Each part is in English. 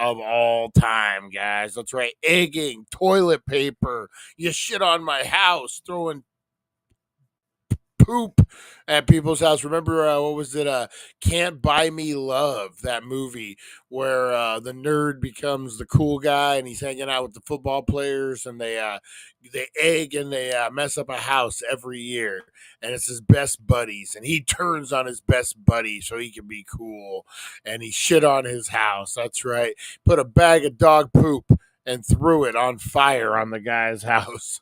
of all time, guys. That's right. Egging, toilet paper. You shit on my house, throwing poop at people's house. Remember, what was it? Can't Buy Me Love, that movie where the nerd becomes the cool guy and he's hanging out with the football players and they egg and they mess up a house every year. And it's his best buddies and he turns on his best buddy so he can be cool and he shit on his house. That's right. Put a bag of dog poop and threw it on fire on the guy's house.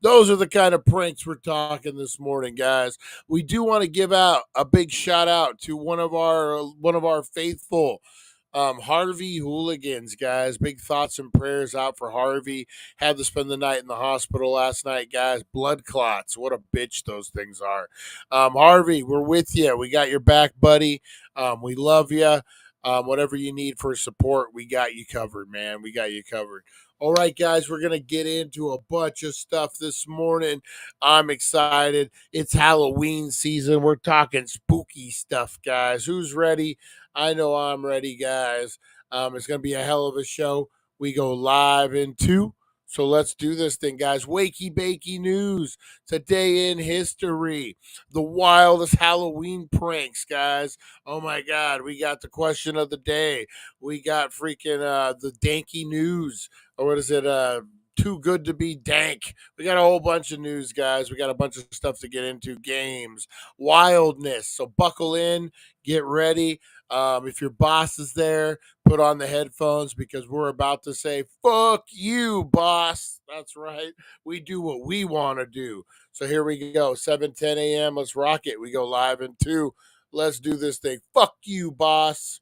Those are the kind of pranks we're talking this morning, guys. We do want to give out a big shout out to one of our faithful Harvey hooligans, guys. Big thoughts and prayers out for Harvey. Had to spend the night in the hospital last night, guys. Blood clots. What a bitch those things are. Harvey, we're with you. We got your back, buddy. We love you. Whatever you need for support, we got you covered, man. We got you covered. All right, guys, we're going to get into a bunch of stuff this morning. I'm excited. It's Halloween season. We're talking spooky stuff, guys. Who's ready? I know I'm ready, guys. It's going to be a hell of a show. We go live in 2. So let's do this thing, guys. Wakey Bakey news. Today in history. The wildest Halloween pranks, guys. Oh, my God. We got the question of the day. We got freaking the danky news. Or what is it? Too good to be dank. We got a whole bunch of news, guys. We got a bunch of stuff to get into. Games. Wildness. So buckle in. Get ready. If your boss is there, put on the headphones because we're about to say, fuck you, boss. That's right. We do what we want to do. So here we go. 7:10 a.m. Let's rock it. We go live in 2. Let's do this thing. Fuck you, boss.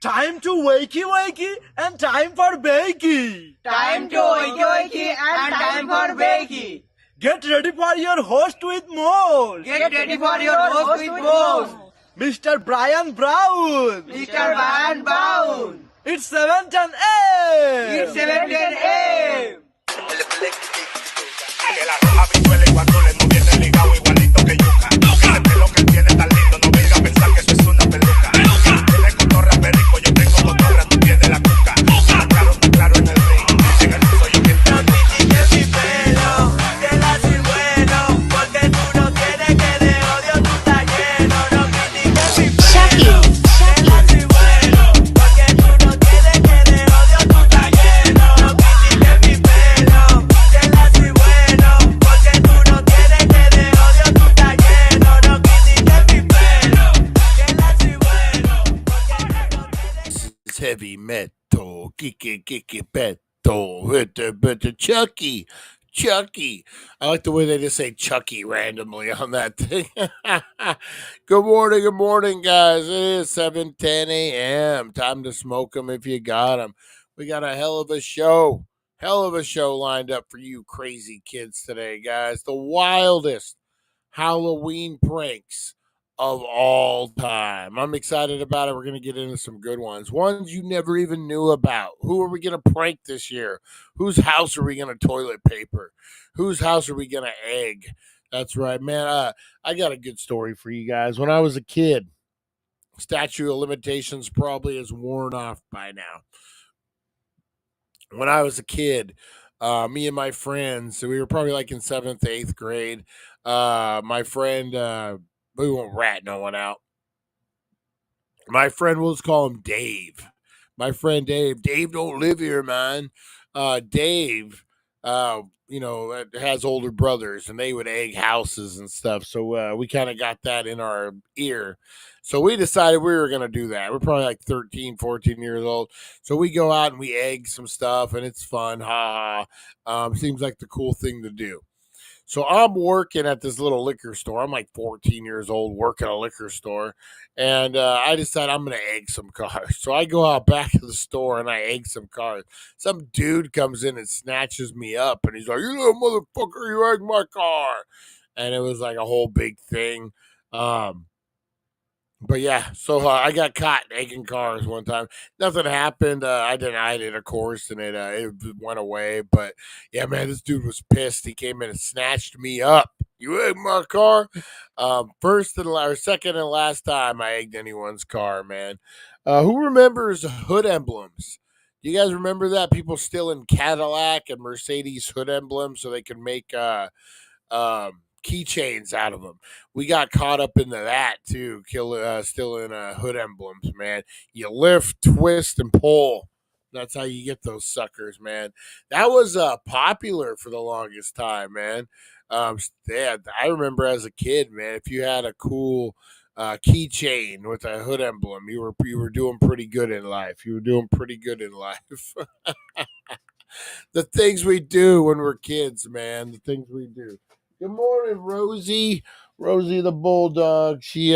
Time to wakey wakey and time for bakey. Time to wakey wakey and time for bakey. Get ready for your host with more. Get ready for your host with more. Mr. Brian Brown. Mr. Brian Brown. It's 7:10 a.m. It's 7:10 a.m. Que la roja visuela y cuando le moviese ligado igualito que yuca. El pelo que tiene tan lindo, no venga a pensar que eso es una peluca. Tiene cotorra perico, yo tengo cotorra, tú tienes la cuca. Está claro en el ring, en el soy yo quien te no critiques mi pelo, que la soy bueno, porque tú no tienes que de odio tú estás lleno. No critiques mi pelo, que la soy bueno, porque tú no tienes que de odio tú estás lleno. No critiques mi pelo, que la soy bueno, porque tú no tienes heavy metal, kiki beto, hit Chucky. Chucky. I like the way they just say Chucky randomly on that thing. Good morning, guys. It is 7:10 a.m. Time to smoke them if you got them. We got a hell of a show lined up for you crazy kids today, guys. The wildest Halloween pranks of all time. I'm excited about it. We're going to get into some good ones you never even knew about. Who are we going to prank this year? Whose house are we going to toilet paper? Whose house are we going to egg? That's right, man. I got a good story for you guys. When I was a kid, statute of limitations probably is worn off by now. When I was a kid, me and my friends, so we were probably like in 7th, 8th grade. My friend, we won't rat no one out. My friend, we'll just call him Dave. My friend Dave. Dave don't live here, man. Dave, has older brothers, and they would egg houses and stuff. So we kind of got that in our ear. So we decided we were going to do that. We're probably like 13, 14 years old. So we go out and we egg some stuff, and it's fun. Ha ha. Seems like the cool thing to do. So I'm working at this little liquor store. I'm like 14 years old working a liquor store. And I decide I'm going to egg some cars. So I go out back to the store and I egg some cars. Some dude comes in and snatches me up. And he's like, "You little motherfucker, you egged my car." And it was like a whole big thing. But yeah, so I got caught egging cars one time. Nothing happened. I denied it, of course, and it went away. But yeah, man, this dude was pissed. He came in and snatched me up. "You egged my car." Second and last time I egged anyone's car, man. Who remembers hood emblems? Do you guys remember that? People still in Cadillac and Mercedes hood emblems so they can make keychains out of them. We got caught up into that too. Still in hood emblems, man. You lift, twist, and pull. That's how you get those suckers, man. That was popular for the longest time, man. Yeah, I remember as a kid, man. If you had a cool keychain with a hood emblem, you were doing pretty good in life. You were doing pretty good in life. The things we do when we're kids, man. The things we do. Good morning, Rosie. Rosie the bulldog. She's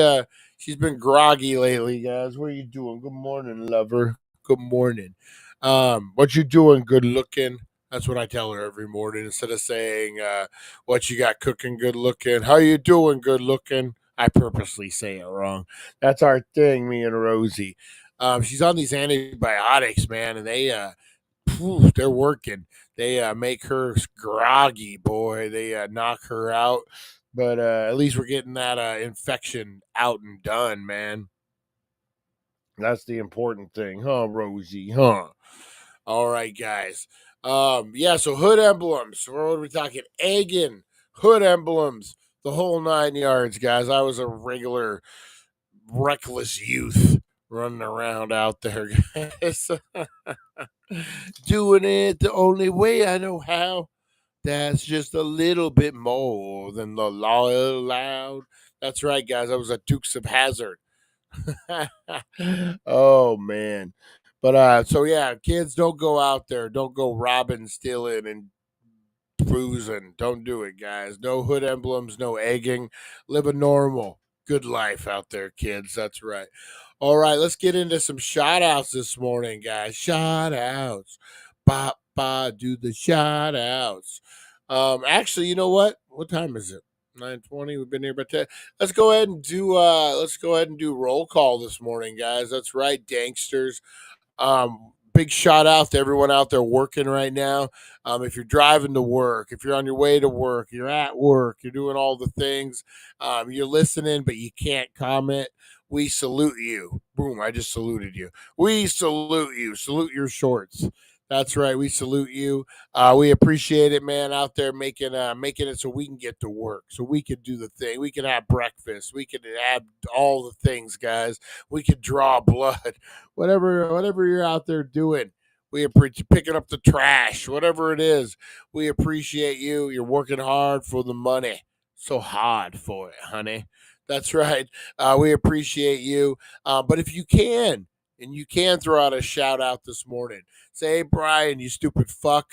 been groggy lately, guys. What are you doing? Good morning, lover. Good morning. What you doing? Good looking. That's what I tell her every morning instead of saying what you got cooking. Good looking. How you doing? Good looking. I purposely say it wrong. That's our thing, me and Rosie. She's on these antibiotics, man, and they're working. They make her groggy, boy. They knock her out. But at least we're getting that infection out and done, man. That's the important thing, huh, Rosie? Huh? All right, guys. Yeah, so hood emblems. What are we talking? Egging, hood emblems, the whole 9 yards, guys. I was a regular reckless youth running around out there, guys. Doing it the only way I know how. That's just a little bit more than the law allowed. That's right, guys. I was a Dukes of Hazzard. Oh man. But so yeah, kids, don't go out there. Don't go robbing, stealing, and cruising. Don't do it, guys. No hood emblems, no egging. Live a normal, good life out there, kids. That's right. All right, let's get into some shout outs this morning, guys. Shout outs. Do the shout outs. Actually, you know what? What time is it? 9:20. We've been here about 10. Let's go ahead and do roll call this morning, guys. That's right, Danksters. Big shout out to everyone out there working right now. If you're driving to work, if you're on your way to work, you're at work, you're doing all the things, you're listening, but you can't comment. We salute you. Boom, I just saluted you. We salute you. Salute your shorts. That's right. We salute you. We appreciate it, man, out there making it so we can get to work, so we can do the thing. We can have breakfast. We can have all the things, guys. We can draw blood. Whatever you're out there doing, we appreciate picking up the trash, whatever it is. We appreciate you. You're working hard for the money. So hard for it, honey. That's right. We appreciate you. But if you can, and you can throw out a shout out this morning. Say, hey, Brian, you stupid fuck.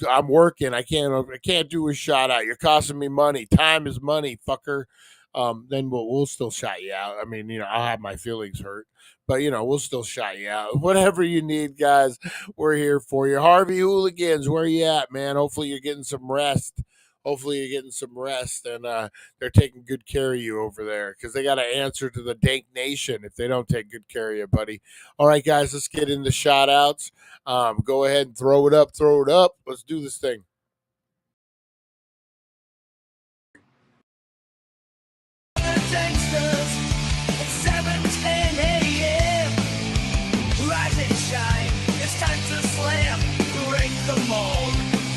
I'm working. I can't do a shout out. You're costing me money. Time is money, fucker. Then we'll still shout you out. I mean, I'll have my feelings hurt, but we'll still shout you out. Whatever you need, guys, we're here for you. Harvey Hooligans, where you at, man? Hopefully you're getting some rest. And they're taking good care of you over there, because they got to answer to the Dank Nation if they don't take good care of you, buddy. All right, guys, let's get into shout outs. Go ahead and throw it up. Let's do this thing. Gangsters at 7:10 a.m. Rise and shine, it's time to slam, break the mold.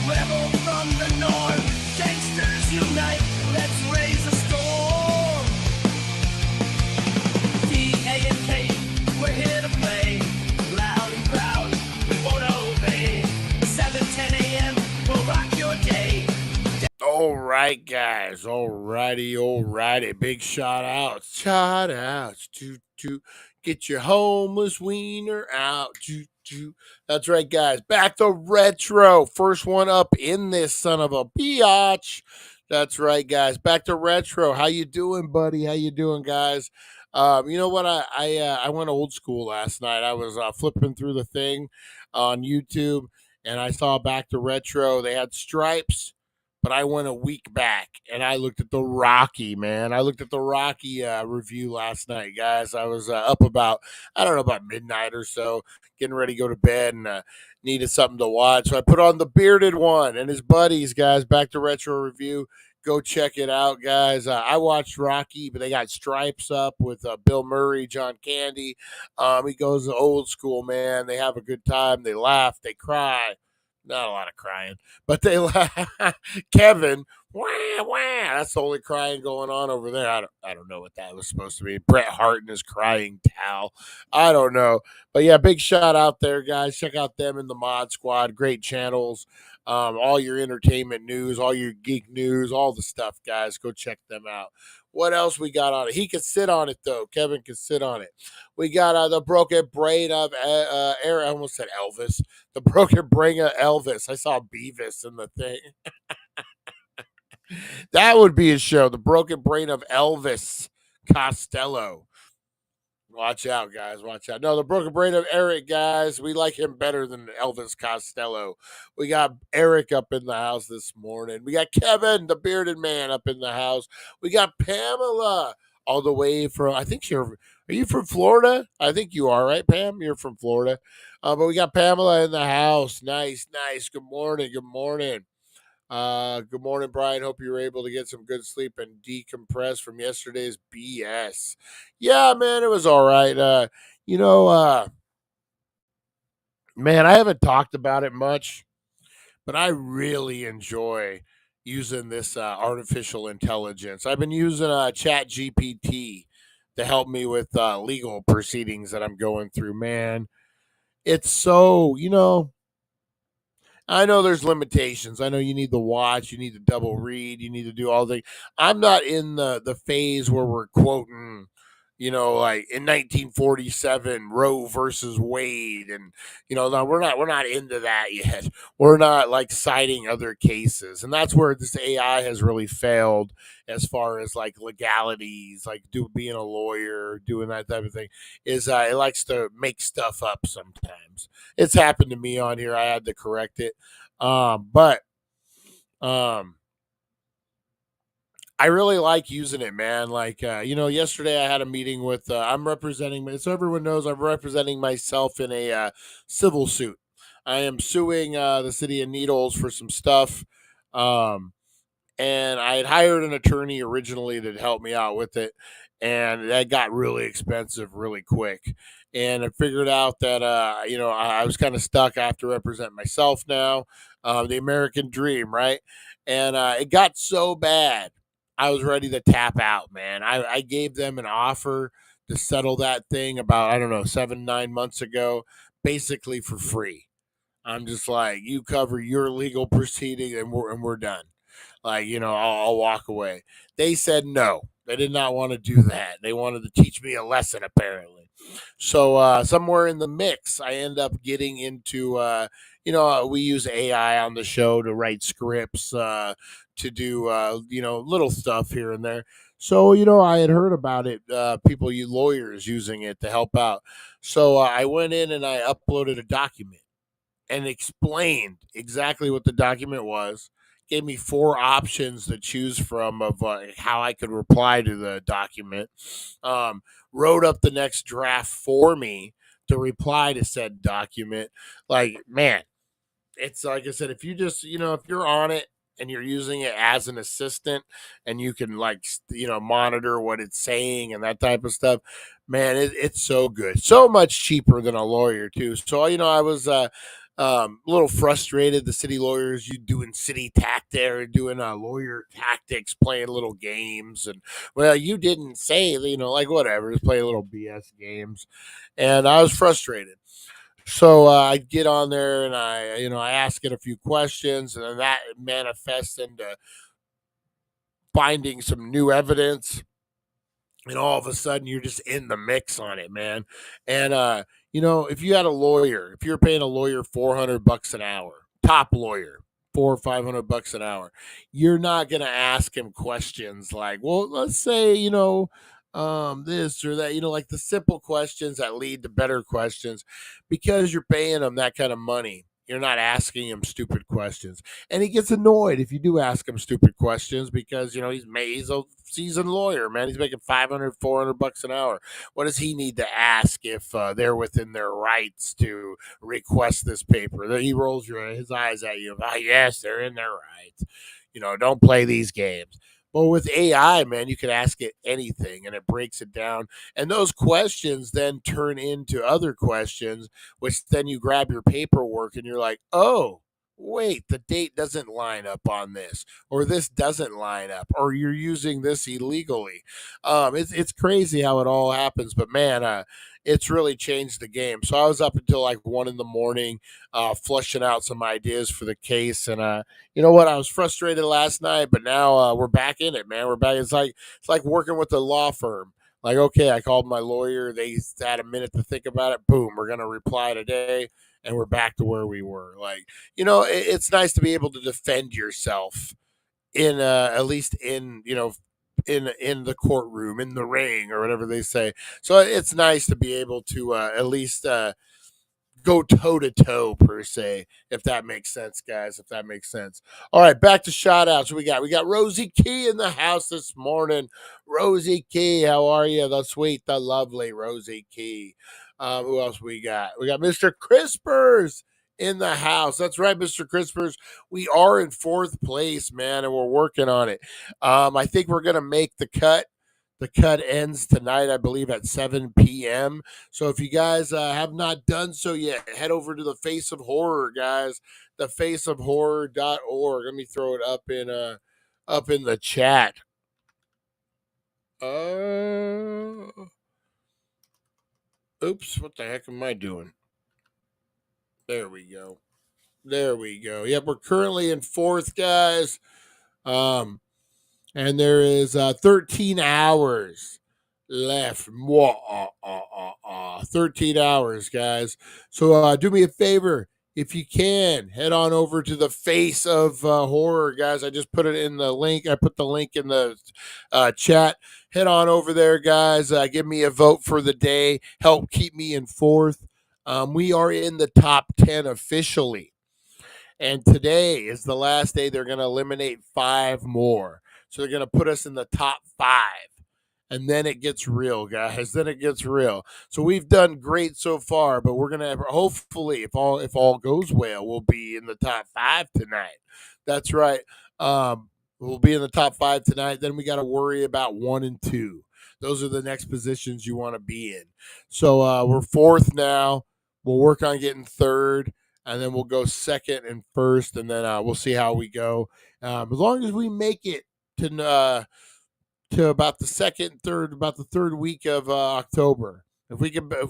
Rebel from the north, gangsters unite, let's raise a storm. DANK, we're here to play, loud and proud, we won't obey. 7:10 a.m., we'll rock your day. All right, guys. Alrighty. Big shout outs to get your homeless wiener out. That's right, guys. Back to retro. First one up in this son of a biatch. That's right, guys. Back to retro. How you doing, buddy? How you doing, guys? You know what? I went old school last night. I was flipping through the thing on YouTube, and I saw Back to Retro. They had Stripes, but I went a week back and I looked at the Rocky, man. I looked at the Rocky review last night, guys. I was up about midnight or so, getting ready to go to bed, and needed something to watch. So I put on the Bearded One and his buddies, guys. Back to Retro review. Go check it out, guys. I watched Rocky, but they got Stripes up with Bill Murray, John Candy. He goes old school, man. They have a good time. They laugh. They cry. Not a lot of crying, but they Kevin, wah, wah. That's the only crying going on over there. I don't know what that was supposed to be. Bret Hart and his crying towel. I don't know. But yeah, big shout out there, guys. Check out them in the Mod Squad. Great channels. All your entertainment news, all your geek news, all the stuff, guys. Go check them out. What else we got on it? He could sit on it, though. Kevin could sit on it. We got the broken brain of Eric. I almost said Elvis. The broken brain of Elvis. I saw Beavis in the thing. That would be a show. The broken brain of Elvis Costello. Watch out, guys. Watch out. No, the broken brain of Eric, guys. We like him better than Elvis Costello. We got Eric up in the house this morning. We got Kevin, the bearded man, up in the house. We got Pamela all the way from, are you from Florida? I think you are, right, Pam? You're from Florida. But we got Pamela in the house. Nice. Good morning. Good morning, Brian. Hope you were able to get some good sleep and decompress from yesterday's BS. Yeah, man, it was all right. Man, I haven't talked about it much, but I really enjoy using this artificial intelligence. I've been using Chat GPT to help me with legal proceedings that I'm going through, man. It's so, I know there's limitations. I know you need to watch, you need to double read, you need to do all the. I'm not in the phase where we're quoting, like in 1947, Roe versus Wade, and no, we're not into that yet. We're not like citing other cases, and that's where this AI has really failed as far as like legalities, like being a lawyer, doing that type of thing. Is it likes to make stuff up sometimes. It's happened to me on here. I had to correct it, but I really like using it, man. Like, yesterday I had a meeting with, I'm representing, so everyone knows I'm representing myself in a civil suit. I am suing the city of Needles for some stuff. And I had hired an attorney originally to help me out with it. And that got really expensive really quick. And I figured out that, I was kind of stuck. I have to represent myself now, the American dream, right? And it got so bad. I was ready to tap out, man. I gave them an offer to settle that thing about, 7-9 months ago, basically for free. I'm just like, you cover your legal proceeding and we're done. Like, I'll walk away. They said no. They did not want to do that. They wanted to teach me a lesson, apparently. So somewhere in the mix, I end up getting into, we use AI on the show to write scripts, to do, little stuff here and there. So, I had heard about it, people, you lawyers using it to help out. So I went in and I uploaded a document and explained exactly what the document was. Gave me four options to choose from of how I could reply to the document. Um, Wrote up the next draft for me to reply to said document. Like, man, it's like I said, if you just, if you're on it and you're using it as an assistant and you can like, monitor what it's saying and that type of stuff, man, it's so good. So much cheaper than a lawyer too. So, I was, a little frustrated. The city lawyers, you doing city tactic, doing lawyer tactics, playing little games, and well, you didn't say, like whatever, just play little BS games, and I was frustrated. So I get on there and I ask it a few questions, and then that manifests into finding some new evidence, and all of a sudden you're just in the mix on it, man. And if you had a lawyer, if you're paying a lawyer $400 an hour, top lawyer, 400 or $500 an hour, you're not gonna ask him questions like, well, let's say, this or that, like the simple questions that lead to better questions, because you're paying him that kind of money. You're not asking him stupid questions, and he gets annoyed if you do ask him stupid questions because he's a seasoned lawyer, man. He's making 500, $400 an hour. What does he need to ask if they're within their rights to request this paper? Then he rolls his eyes at you. Ah, yes, they're in their rights. Don't play these games. But with AI, man, you can ask it anything and it breaks it down. And those questions then turn into other questions, which then you grab your paperwork and you're like, oh, wait, the date doesn't line up on this, or this doesn't line up, or you're using this illegally. It's crazy how it all happens, but man, it's really changed the game. So I was up until like 1 in the morning, flushing out some ideas for the case, and you know what? I was frustrated last night, but now we're back in it, man. We're back. It's like working with a law firm. Like, okay, I called my lawyer. They had a minute to think about it. Boom, we're gonna reply today, and we're back to where we were. Like, it's nice to be able to defend yourself in at least in in the courtroom, in the ring, or whatever they say. So it's nice to be able to at least go toe to toe per se, if that makes sense, guys. If that makes sense. All right, back to shout outs. We got Rosie Key in the house this morning. Rosie Key, how are you? The sweet, the lovely Rosie Key. Who else we got? We got Mr. Crispers in the house. That's right, Mr. Crispers. We are in fourth place, man, and we're working on it. I think we're gonna make the cut. The cut ends tonight, I believe, at 7 p.m. So if you guys have not done so yet, head over to the Face of Horror, guys. Thefaceofhorror.org. Let me throw it up in the chat. Oops, what the heck am I doing? There we go. There we go. Yep, we're currently in fourth, guys. And there is 13 hours left. 13 hours, guys. So do me a favor. If you can, head on over to the Face of Horror, guys. I just put it in the link. I put the link in the chat. Head on over there, guys. Give me a vote for the day. Help keep me in fourth. We are in the top 10 officially. And today is the last day. They're going to eliminate 5 more. So they're going to put us in the top 5. And then it gets real, guys. Then it gets real. So we've done great so far, but we're gonna hopefully, if all goes well, we'll be in the top 5 tonight. That's right. We'll be in the top 5 tonight. Then we got to worry about 1 and 2. Those are the next positions you want to be in. So we're fourth now. We'll work on getting third, and then we'll go second and first, and then we'll see how we go. As long as we make it to about the third week of October. If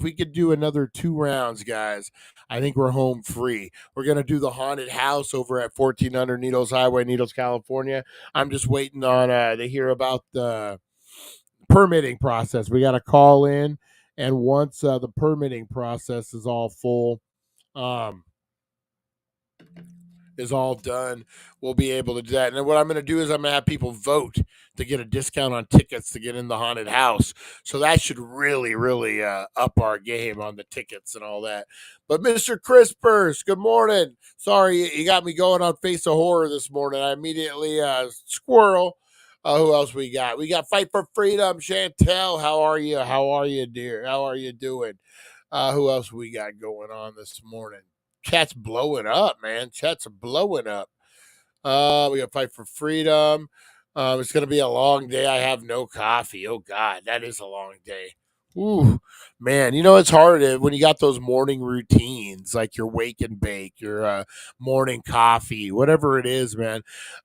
we could do another 2 rounds, guys, I think we're home free. We're gonna do the haunted house over at 1400 Needles Highway, Needles, California. I'm just waiting on to hear about the permitting process. We got to call in And once the permitting process is all full, um, is all done, we'll be able to do that. And then what I'm going to do is I'm going to have people vote to get a discount on tickets to get in the haunted house. So that should really, really up our game on the tickets and all that. But Mr. Crispers, good morning. Sorry, you got me going on Face of Horror this morning. I immediately squirrel. Who else we got? We got Fight for Freedom. Chantel, how are you? How are you, dear? How are you doing? Who else we got going on this morning? Chat's blowing up, man. Chat's blowing up. We got Fight for Freedom. It's going to be a long day. I have no coffee. Oh, God, that is a long day. Ooh, man, it's hard when you got those morning routines, like your wake and bake, your morning coffee, whatever it is, man.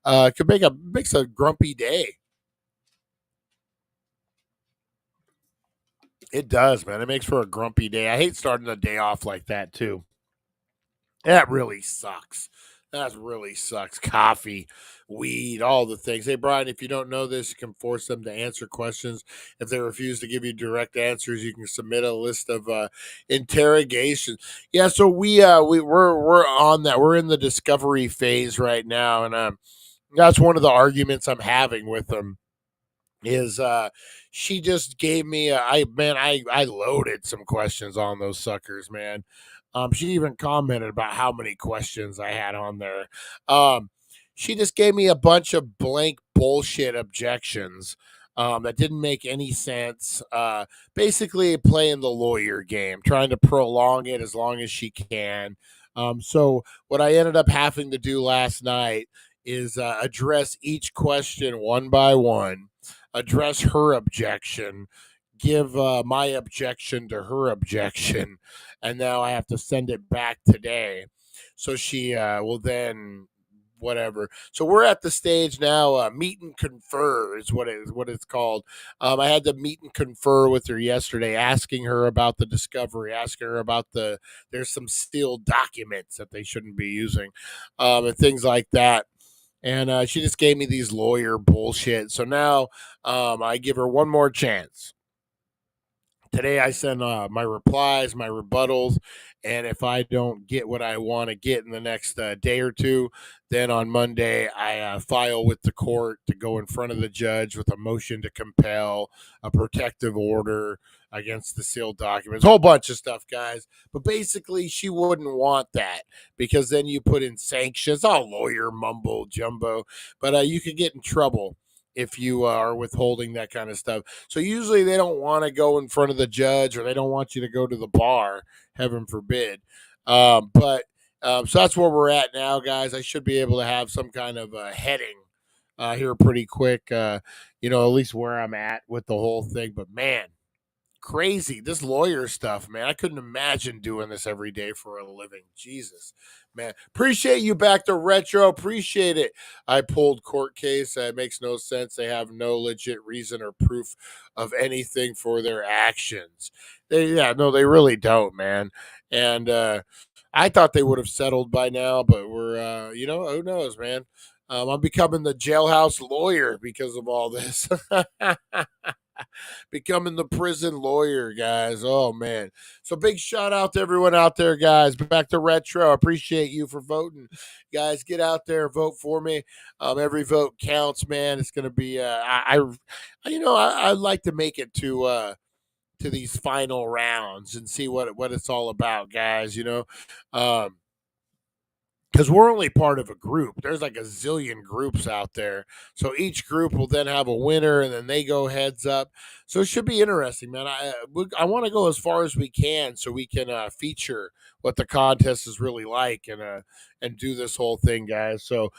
It could makes a grumpy day. It does, man. It makes for a grumpy day. I hate starting the day off like that, too. That really sucks. That really sucks. Coffee, weed, all the things. Hey, Brian, if you don't know this, you can force them to answer questions. If they refuse to give you direct answers, you can submit a list of interrogations. Yeah, so we're on that. We're in the discovery phase right now, and that's one of the arguments I'm having with them. Is she just gave me I loaded some questions on those suckers, man. She even commented about how many questions I had on there. She just gave me a bunch of blank bullshit objections that didn't make any sense. Basically playing the lawyer game, trying to prolong it as long as she can. So what I ended up having to do last night is address each question one by one, address her objection, give my objection to her objection, and now I have to send it back today. So she will then whatever. So we're at the stage now. Meet and confer is what it's called. I had to meet and confer with her yesterday, asking her about the discovery, asking her about there's some sealed documents that they shouldn't be using, and things like that. And she just gave me these lawyer bullshit. So now I give her one more chance. Today I send my replies, my rebuttals, and if I don't get what I want to get in the next day or two, then on Monday I file with the court to go in front of the judge with a motion to compel, a protective order against the sealed documents, a whole bunch of stuff, guys. But basically, she wouldn't want that because then you put in sanctions, all lawyer mumbo jumbo, but you could get in trouble if you are withholding that kind of stuff. So usually they don't want to go in front of the judge or they don't want you to go to the bar, heaven forbid. But so that's where we're at now, guys. I should be able to have some kind of heading here pretty quick, at least where I'm at with the whole thing. But man, crazy. This lawyer stuff, man. I couldn't imagine doing this every day for a living. Jesus, man. Appreciate you back to retro. Appreciate it. I pulled court case. It makes no sense. They have no legit reason or proof of anything for their actions. They really don't, man. And I thought they would have settled by now, but we're, who knows, man. I'm becoming the jailhouse lawyer because of all this. Becoming the prison lawyer, guys. Oh, man. So big shout out to everyone out there, guys. Back to retro. Appreciate you for voting. Guys, get out there, vote for me. Every vote counts, man. It's going to be, I'd like to make it to these final rounds and see what it's all about, guys, because we're only part of a group. There's like a zillion groups out there. So each group will then have a winner and then they go heads up. So it should be interesting, man. I want to go as far as we can so we can feature what the contest is really like and do this whole thing, guys. So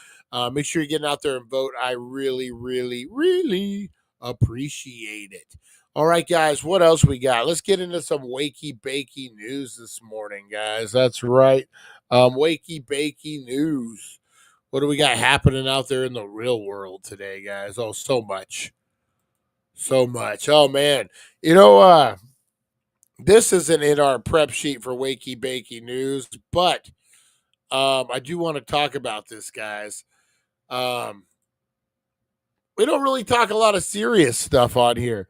make sure you're getting out there and vote. I really, really, really appreciate it. All right, guys, what else we got? Let's get into some Wakey Bakey news this morning, guys. That's right. Wakey Bakey news. What do we got happening out there in the real world today, guys? Oh, so much. So much. Oh, man. This isn't in our prep sheet for Wakey Bakey news, but I do want to talk about this, guys. We don't really talk a lot of serious stuff on here.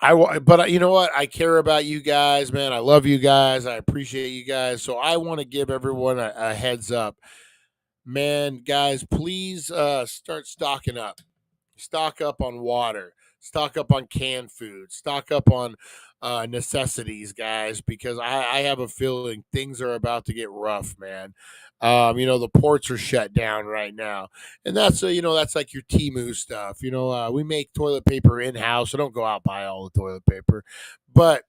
But you know what? I care about you guys, man. I love you guys. I appreciate you guys. So I want to give everyone a heads up, man. Guys, please start stocking up. Stock up on water, stock up on canned food, stock up on necessities, guys, because I have a feeling things are about to get rough, man. The ports are shut down right now, and that's like your Timu stuff. We make toilet paper in house. I don't go out buy all the toilet paper, but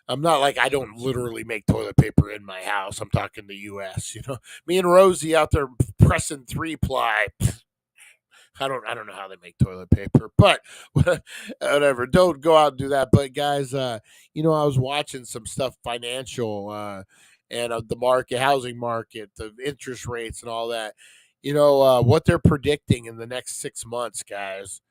I'm not like I don't literally make toilet paper in my house. I'm talking the U.S. Me and Rosie out there pressing 3-ply. I don't know how they make toilet paper, but whatever. Don't go out and do that. But guys, I was watching some stuff financial and the market, housing market, the interest rates, and all that. What they're predicting in the next 6 months, guys,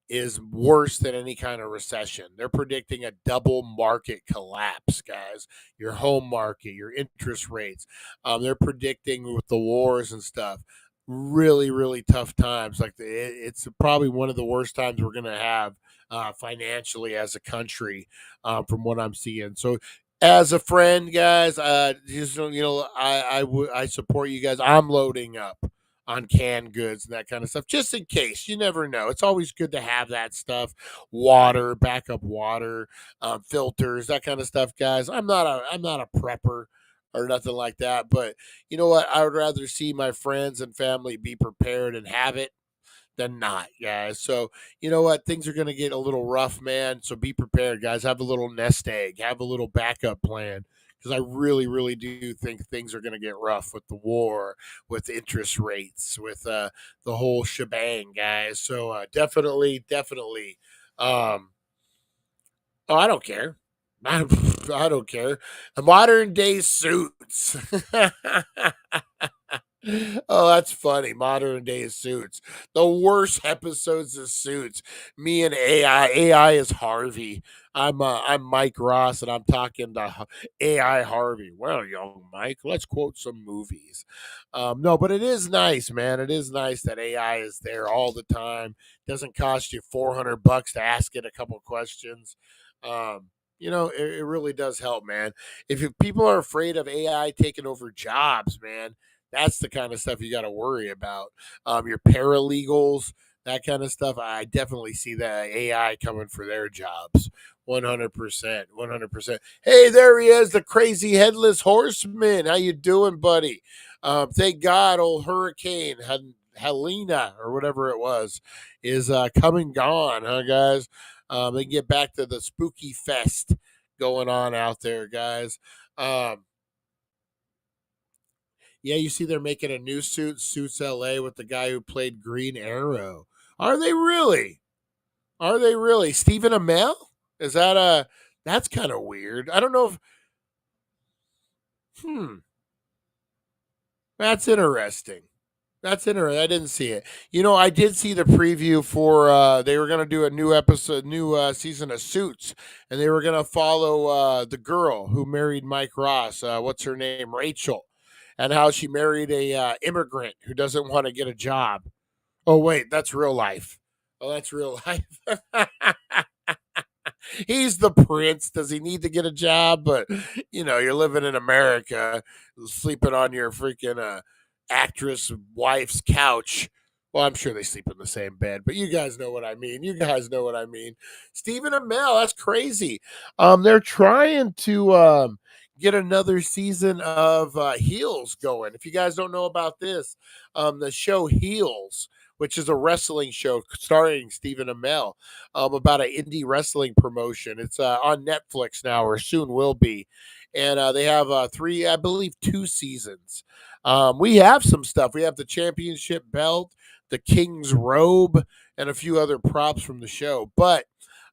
is worse than any kind of recession. They're predicting a double market collapse, guys. Your home market, your interest rates. They're predicting with the wars and stuff really, really tough times. Like it's probably one of the worst times we're going to have financially as a country, from what I'm seeing. So, as a friend, guys, just I support you guys. I'm loading up on canned goods and that kind of stuff, just in case. You never know. It's always good to have that stuff, water, backup water, filters, that kind of stuff, guys. I'm not a prepper or nothing like that. But you know what? I would rather see my friends and family be prepared and have it than not, guys. So you know what? Things are going to get a little rough, man. So be prepared, guys. Have a little nest egg. Have a little backup plan. Because I really, really do think things are going to get rough with the war, with interest rates, with the whole shebang, guys. So definitely, definitely. Oh, I don't care. I don't care. Modern day suits. Oh, that's funny. Modern day suits. The worst episodes of Suits. Me and AI. AI is Harvey. I'm Mike Ross, and I'm talking to AI Harvey. Well, young Mike, let's quote some movies. No, but it is nice, man. It is nice that AI is there all the time. Doesn't cost you $400 to ask it a couple questions. It really does help, man. If people are afraid of AI taking over jobs, man, that's the kind of stuff you got to worry about. Your paralegals, that kind of stuff. I definitely see that AI coming for their jobs. 100%. 100%. Hey, there he is, the crazy headless horseman. How you doing, buddy? Thank God old Hurricane Helena, or whatever it was, is coming gone, huh, guys? They get back to the spooky fest going on out there, guys. Yeah, you see, they're making a new Suits LA, with the guy who played Green Arrow. Are they really? Are they really? Stephen Amell? Is that that's kind of weird. I don't know if. That's interesting. That's interesting. I didn't see it. I did see the preview for they were going to do a new episode, new season of Suits, and they were going to follow the girl who married Mike Ross. What's her name? Rachel, and how she married a immigrant who doesn't want to get a job. Oh wait, that's real life. Oh, that's real life. He's the prince. Does he need to get a job? But you're living in America, sleeping on your freaking actress wife's couch. Well, I'm sure they sleep in the same bed, but you guys know what I mean. You guys know what I mean. Stephen Amell, that's crazy. They're trying to get another season of Heels going. If you guys don't know about this, the show Heels, which is a wrestling show starring Stephen Amell, about an indie wrestling promotion. It's on Netflix now, or soon will be. And they have three, I believe, 2 seasons. We have some stuff. We have the championship belt, the king's robe, and a few other props from the show. But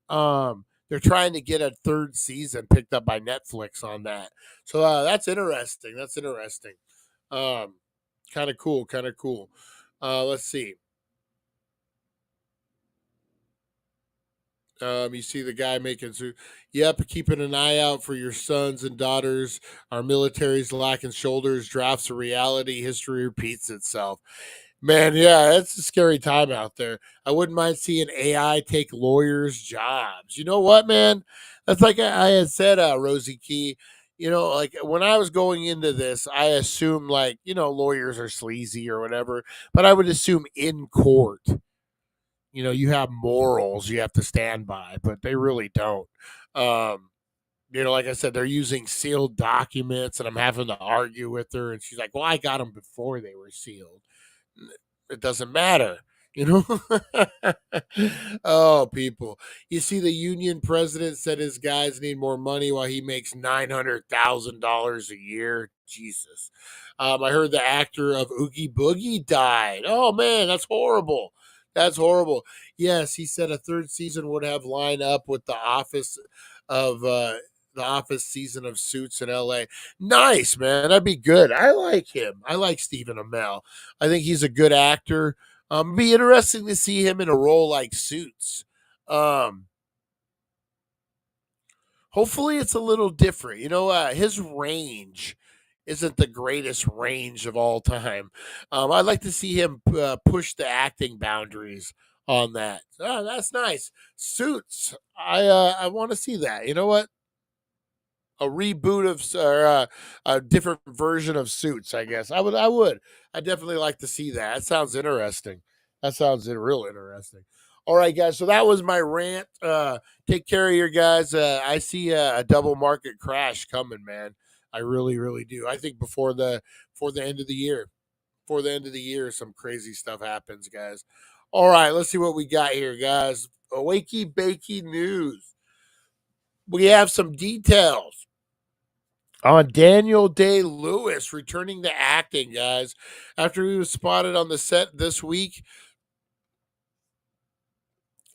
they're trying to get a 3rd season picked up by Netflix on that. So that's interesting. That's interesting. Kind of cool. Kind of cool. Let's see. You see the guy making yep, keeping an eye out for your sons and daughters. Our military's lacking shoulders. Drafts a reality. History repeats itself. Man, yeah, it's a scary time out there. I wouldn't mind seeing AI take lawyers' jobs. You know what, man? That's like I had said, Rosie Key. Like when I was going into this, I assumed like lawyers are sleazy or whatever, but I would assume in court, you have morals you have to stand by, but they really don't. Um, like I said, they're using sealed documents, and I'm having to argue with her, and she's like, "Well, I got them before they were sealed." It doesn't matter, you know. Oh, people! You see, the union president said his guys need more money while he makes $900,000 a year. Jesus. I heard the actor of Oogie Boogie died. Oh man, that's horrible. That's horrible. Yes, he said a third season would have line up with of the office season of Suits in LA. Nice, man. That'd be good. I like him. I like Stephen Amell. I think he's a good actor. Be interesting to see him in a role like Suits. Um, Hopefully, it's a little different. His range isn't the greatest range of all time. I'd like to see him push the acting boundaries on that. Oh, that's nice. Suits. I want to see that. You know what? A reboot or a different version of Suits. I guess I definitely like to see that. That sounds interesting. That sounds real interesting. All right, guys. So that was my rant. Take care of your guys. I see a double market crash coming, man. I really, really do. I think before the end of the year, before the end of the year, some crazy stuff happens, guys. All right, let's see what we got here, guys. Wakey Bakey news. We have some details on Daniel Day-Lewis returning to acting, guys. After he was spotted on the set this week,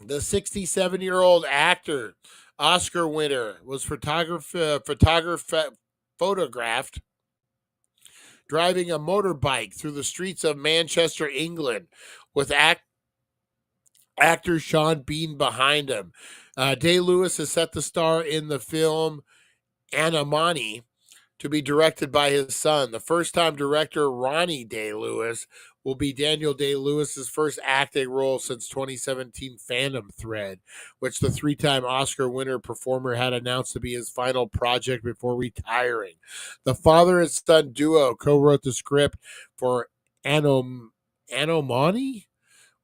the 67-year-old actor, Oscar winner, was photographed driving a motorbike through the streets of Manchester, England, with actor Sean Bean behind him. Day-Lewis is set to star in the film Annabelle, to be directed by his son. The first-time director, Ronnie Day-Lewis, will be Daniel Day-Lewis's first acting role since 2017 Phantom Thread, which the three-time Oscar winner performer had announced to be his final project before retiring. The father and son duo co-wrote the script for Anomani,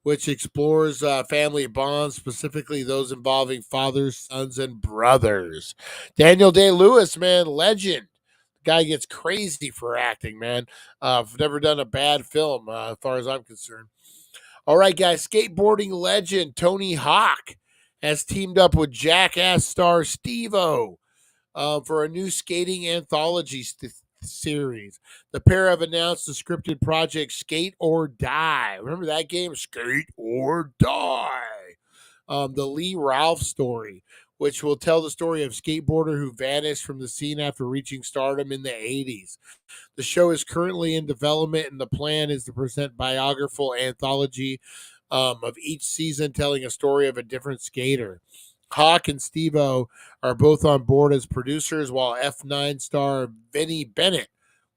which explores family bonds, specifically those involving fathers, sons, and brothers. Daniel Day-Lewis, man, legend. Guy gets crazy for acting, man. I've never done a bad film, as far as I'm concerned. All right, guys. Skateboarding legend Tony Hawk has teamed up with Jackass star Steve-O for a new skating anthology series. The pair have announced the scripted project Skate or Die. Remember that game? Skate or Die. The Lee Ralph story, which will tell the story of skateboarder who vanished from the scene after reaching stardom in the 80s. The show is currently in development, and the plan is to present biographical anthology of each season telling a story of a different skater. Hawk and Steve-O are both on board as producers, while F9 star Vinnie Bennett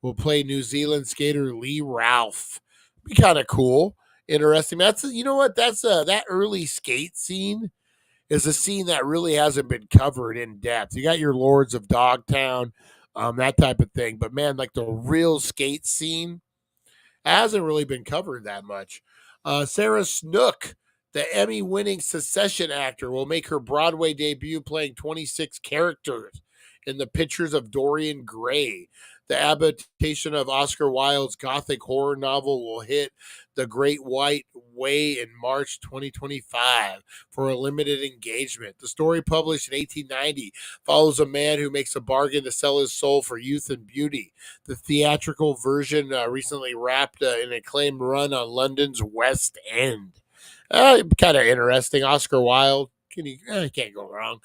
will play New Zealand skater Lee Ralph. Be kind of cool, interesting. That's that early skate scene is a scene that really hasn't been covered in depth. You got your Lords of Dogtown, that type of thing, but man, like the real skate scene hasn't really been covered that much. Sarah Snook, the Emmy-winning Succession actor, will make her Broadway debut playing 26 characters in The Pictures of Dorian Gray. The adaptation of Oscar Wilde's gothic horror novel will hit the Great White Way in March 2025 for a limited engagement. The story, published in 1890, follows a man who makes a bargain to sell his soul for youth and beauty. The theatrical version recently wrapped an acclaimed run on London's West End. Kind of interesting. Oscar Wilde. Can't go wrong.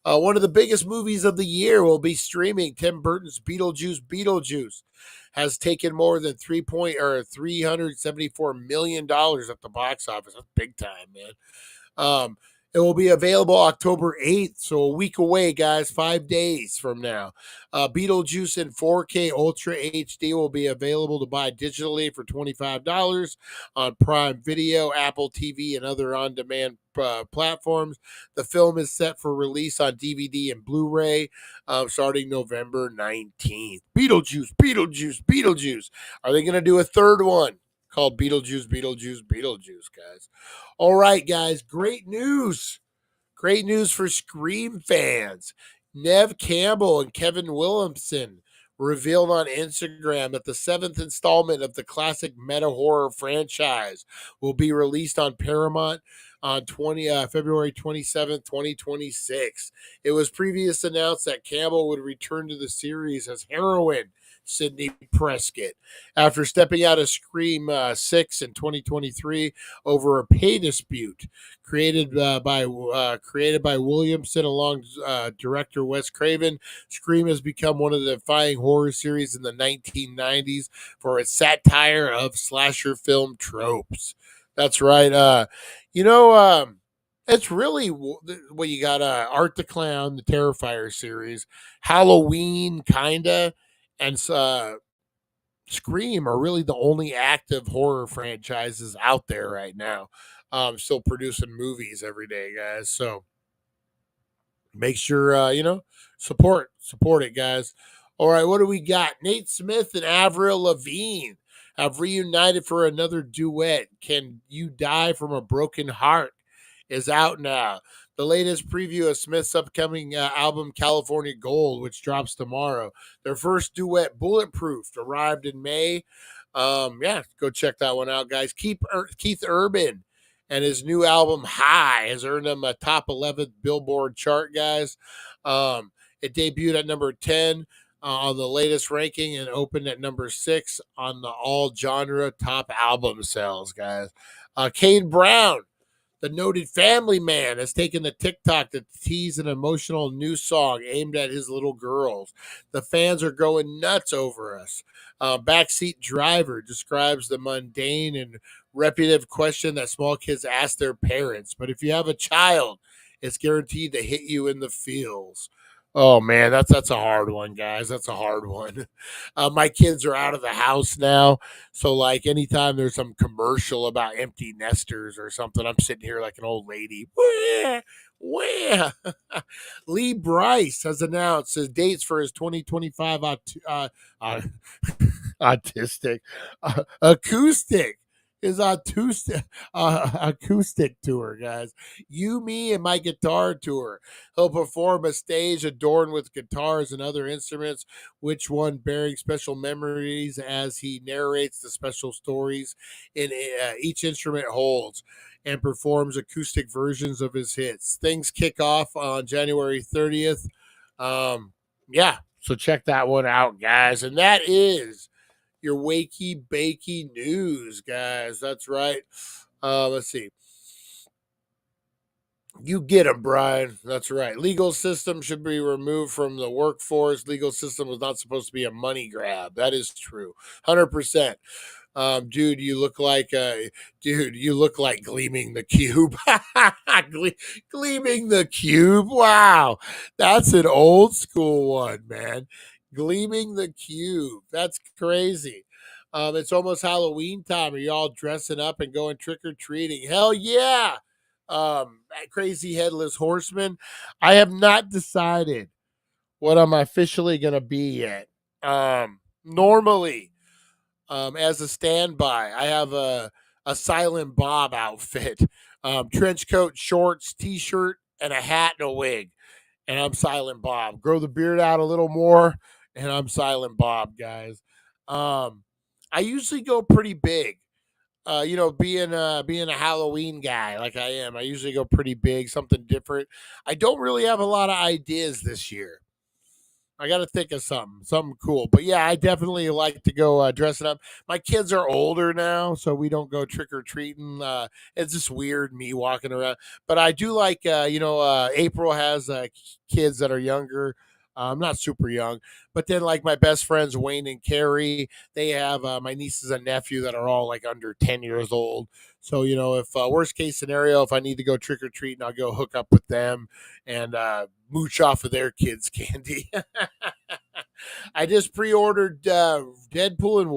One of the biggest movies of the year will be streaming. Tim Burton's Beetlejuice has taken more than $374 million at the box office. That's big time, man. It will be available October 8th, so a week away, guys, 5 days from now. Beetlejuice in 4K Ultra HD will be available to buy digitally for $25 on Prime Video, Apple TV, and other on-demand platforms. The film is set for release on DVD and Blu-ray starting November 19th. Beetlejuice, Beetlejuice, Beetlejuice. Are they going to do a third one called Beetlejuice, Beetlejuice, Beetlejuice, guys? All right, guys, great news. Great news for Scream fans. Nev Campbell and Kevin Williamson revealed on Instagram that the 7th installment of the classic meta horror franchise will be released on Paramount on February 27th, 2026. It was previously announced that Campbell would return to the series as heroine Sidney Prescott after stepping out of Scream 6 in 2023 over a pay dispute created by Williamson along director Wes Craven. Scream has become one of the defining horror series in the 1990s for its satire of slasher film tropes. That's right. It's really what you got. Art the Clown, the Terrifier series, Halloween, kinda, and Scream are really the only active horror franchises out there right now. Still producing movies every day, guys. So make sure support it, guys. All right, what do we got? Nate Smith and Avril Lavigne have reunited for another duet. Can You Die from a Broken Heart is out now. The latest preview of Smith's upcoming album California Gold, which drops tomorrow. Their first duet, Bulletproof, arrived in May. Go check that one out, guys. Keith Urban and his new album High has earned him a top 11th Billboard chart, guys. It debuted at number 10 on the latest ranking and opened at number 6 on the all genre top album sales, guys. Kane Brown, the noted family man, has taken to TikTok to tease an emotional new song aimed at his little girls. The fans are going nuts over us. Backseat Driver describes the mundane and repetitive question that small kids ask their parents. But if you have a child, it's guaranteed to hit you in the feels. Oh man, that's a hard one, guys. That's a hard one. My kids are out of the house now, so like anytime there's some commercial about empty nesters or something, I'm sitting here like an old lady. Wah, wah. Lee Bryce has announced his dates for his 2025 autistic acoustic. His acoustic tour, guys. You, Me, and My Guitar Tour. He'll perform a stage adorned with guitars and other instruments, which one bearing special memories as he narrates the special stories in each instrument holds and performs acoustic versions of his hits. Things kick off on January 30th. So check that one out, guys. And that is your Wakey Bakey news, guys. That's right. Let's see. You get them, Brian. That's right. Legal system should be removed from the workforce. Legal system was not supposed to be a money grab. That is true. 100%. Dude, you look like Gleaming the Cube. Gleaming the Cube. Wow. That's an old school one, man. Gleaming the Cube. That's crazy. It's almost Halloween time. Are y'all dressing up and going trick-or-treating? Hell yeah. Crazy Headless Horseman. I have not decided what I'm officially going to be yet. Normally, as a standby, I have a Silent Bob outfit. Trench coat, shorts, t-shirt, and a hat and a wig. And I'm Silent Bob. Grow the beard out a little more, and I'm Silent Bob, guys. I usually go pretty big. Being a Halloween guy like I am, I usually go pretty big, something different. I don't really have a lot of ideas this year. I got to think of something cool. But yeah, I definitely like to go dressing up. My kids are older now, so we don't go trick or treating. It's just weird me walking around. But I do like, April has kids that are younger. I'm not super young, but then like my best friends Wayne and Carrie, they have my nieces and nephew that are all like under 10 years old. So if worst case scenario, if I need to go trick or treating, I'll go hook up with them and mooch off of their kids' candy. I just pre-ordered Deadpool and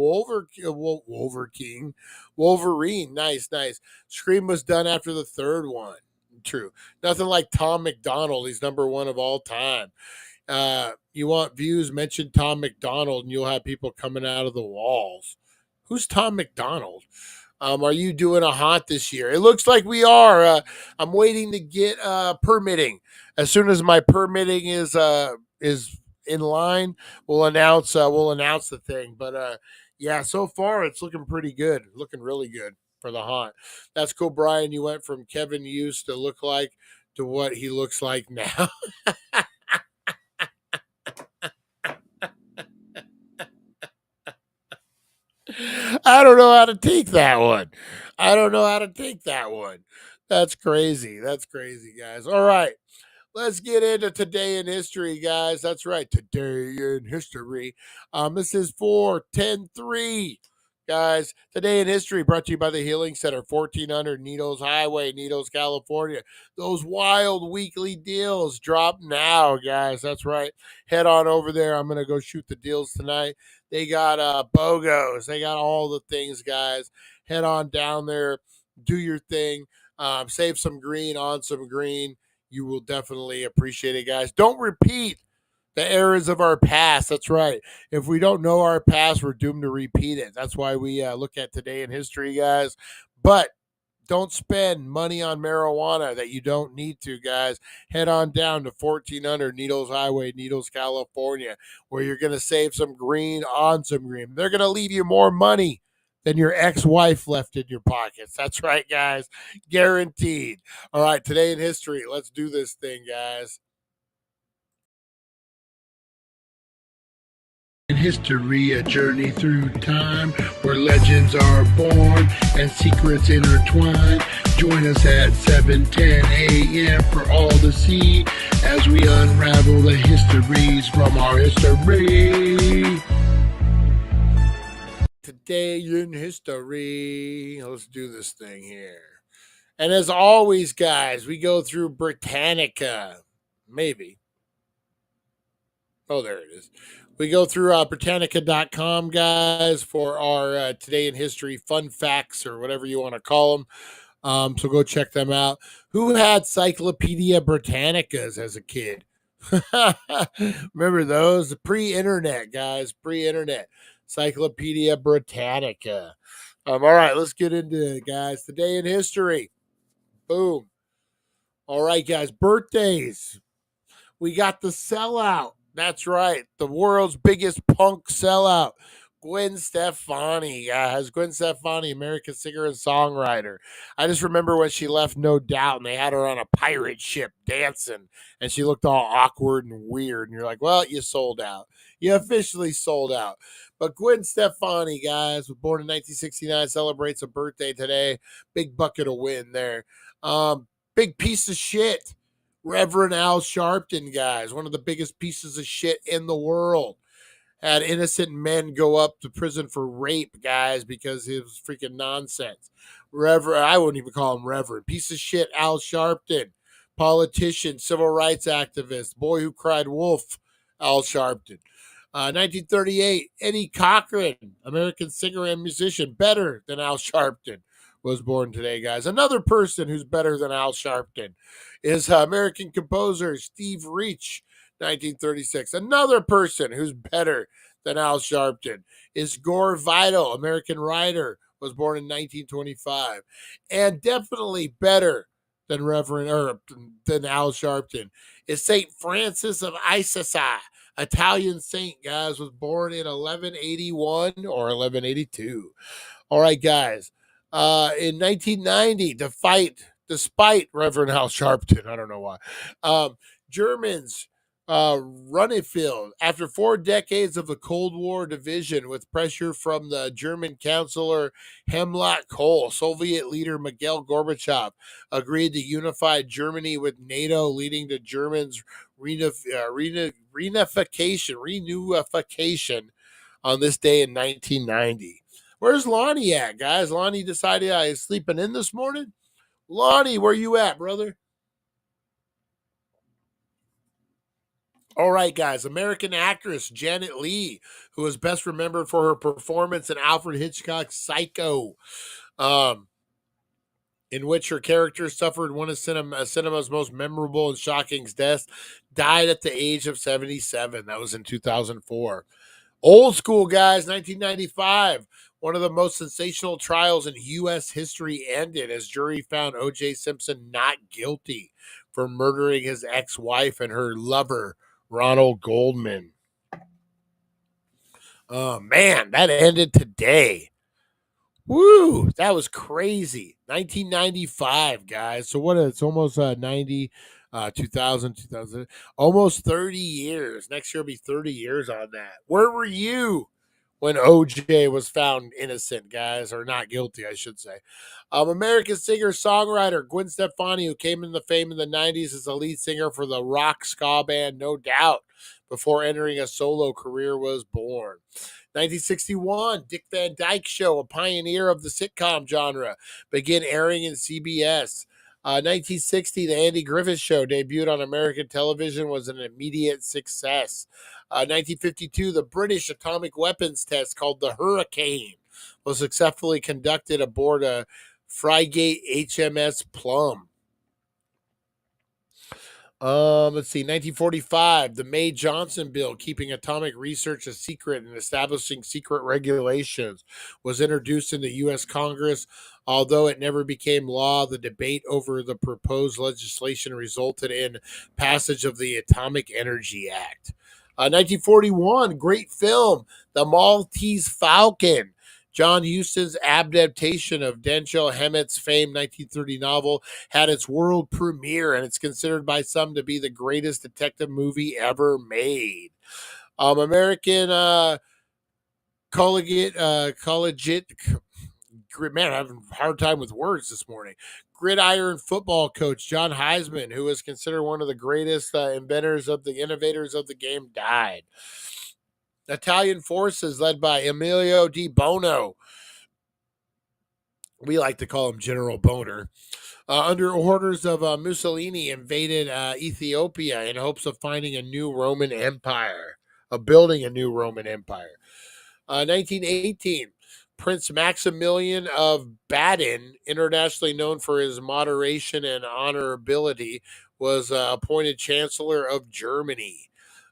Wolverine. Nice, nice. Scream was done after the third one. True. Nothing like Tom McDonald. He's number one of all time. You want views? Mention Tom McDonald, and you'll have people coming out of the walls. Who's Tom McDonald? Are you doing a haunt this year? It looks like we are. I'm waiting to get permitting. As soon as my permitting is in line, we'll announce the thing. But yeah, so far it's looking pretty good. Looking really good for the haunt. That's cool, Brian. You went from Kevin used to look like to what he looks like now. I don't know how to take that one. That's crazy. That's crazy, guys. All right. Let's get into today in history, guys. That's right. Today in history. This is for 10-3. Guys, today in history brought to you by the Healing Center, 1400 Needles Highway, Needles, California. Those wild weekly deals drop now, guys. That's right. Head on over there. I'm going to go shoot the deals tonight. They got BOGOs. They got all the things, guys. Head on down there. Do your thing. Save some green on some green. You will definitely appreciate it, guys. Don't repeat the errors of our past. That's right. If we don't know our past, we're doomed to repeat it. That's why we look at today in history, guys. But don't spend money on marijuana that you don't need to, guys. Head on down to 1400 Needles Highway, Needles, California, where you're going to save some green on some green. They're going to leave you more money than your ex-wife left in your pockets. That's right, guys. Guaranteed. All right, today in history. Let's do this thing, guys. In history, a journey through time where legends are born and secrets intertwine. Join us at 7:10 a.m. for all to see as we unravel the histories from our history. Today in history. Let's do this thing here. And as always, guys, we go through Britannica. Maybe. Oh, there it is. We go through Britannica.com, guys, for our Today in History fun facts or whatever you want to call them. So go check them out. Who had Cyclopedia Britannicas as a kid? Remember those? Pre-internet, guys. Pre-internet. Cyclopedia Britannica. All right, let's get into it, guys. Today in history. Boom. All right, guys. Birthdays. We got the sellout. That's right. The world's biggest punk sellout. Gwen Stefani, guys. Gwen Stefani, American singer and songwriter. I just remember when she left No Doubt and they had her on a pirate ship dancing and she looked all awkward and weird. And you're like, well, you sold out. You officially sold out. But Gwen Stefani, guys, was born in 1969, celebrates a birthday today. Big bucket of win there. Big piece of shit. Reverend Al Sharpton, guys, one of the biggest pieces of shit in the world. Had innocent men go up to prison for rape, guys, because it was freaking nonsense. I wouldn't even call him Reverend. Piece of shit, Al Sharpton. Politician, civil rights activist, boy who cried wolf, Al Sharpton. 1938, Eddie Cochran, American singer and musician, better than Al Sharpton, was born today, guys. Another person who's better than Al Sharpton is American composer Steve Reich, 1936. Another person who's better than Al Sharpton is Gore Vidal, American writer, was born in 1925. And definitely better than than Al Sharpton is St. Francis of Assisi, Italian saint, guys, was born in 1181 or 1182. All right, guys. In 1990, despite Reverend Al Sharpton, I don't know why, Germans Runnefield. After 4 decades of the Cold War division with pressure from the German Chancellor Helmut Kohl, Soviet leader Mikhail Gorbachev agreed to unify Germany with NATO, leading to Germans' reunification on this day in 1990. Where's Lonnie at, guys? Lonnie decided he's sleeping in this morning? Lonnie, where you at, brother? All right, guys. American actress Janet Leigh, who is best remembered for her performance in Alfred Hitchcock's Psycho, in which her character suffered one of cinema's most memorable and shocking deaths, died at the age of 77. That was in 2004. Old school, guys, 1995. One of the most sensational trials in U.S. history ended as jury found O.J. Simpson not guilty for murdering his ex-wife and her lover, Ronald Goldman. Oh, man, that ended today. Woo, that was crazy. 1995, guys. So what? It's almost 90, 2000, almost 30 years. Next year will be 30 years on that. Where were you when OJ was found innocent, guys, or not guilty, I should say? American singer-songwriter Gwen Stefani, who came into fame in the 90s as the lead singer for the rock ska band No Doubt before entering a solo career, was born. 1961, Dick Van Dyke Show, a pioneer of the sitcom genre, began airing in CBS. 1960, The Andy Griffith Show debuted on American television, was an immediate success. 1952, the British atomic weapons test called the Hurricane was successfully conducted aboard a frigate HMS Plum. Let's see, 1945, the May-Johnson Bill, keeping atomic research a secret and establishing secret regulations, was introduced in the U.S. Congress. Although it never became law, the debate over the proposed legislation resulted in passage of the Atomic Energy Act. 1941, great film, The Maltese Falcon. John Huston's adaptation of Denzel Hammett's famed 1930 novel had its world premiere, and it's considered by some to be the greatest detective movie ever made. American collegiate, man, I'm having a hard time with words this morning. Gridiron football coach John Heisman, who is considered one of the greatest innovators of the game, died. Italian forces led by Emilio Di Bono. We like to call him General Boner. Under orders of Mussolini, invaded Ethiopia in hopes of finding a new Roman Empire, building a new Roman Empire. 1918, Prince Maximilian of Baden, internationally known for his moderation and honorability, was appointed Chancellor of Germany.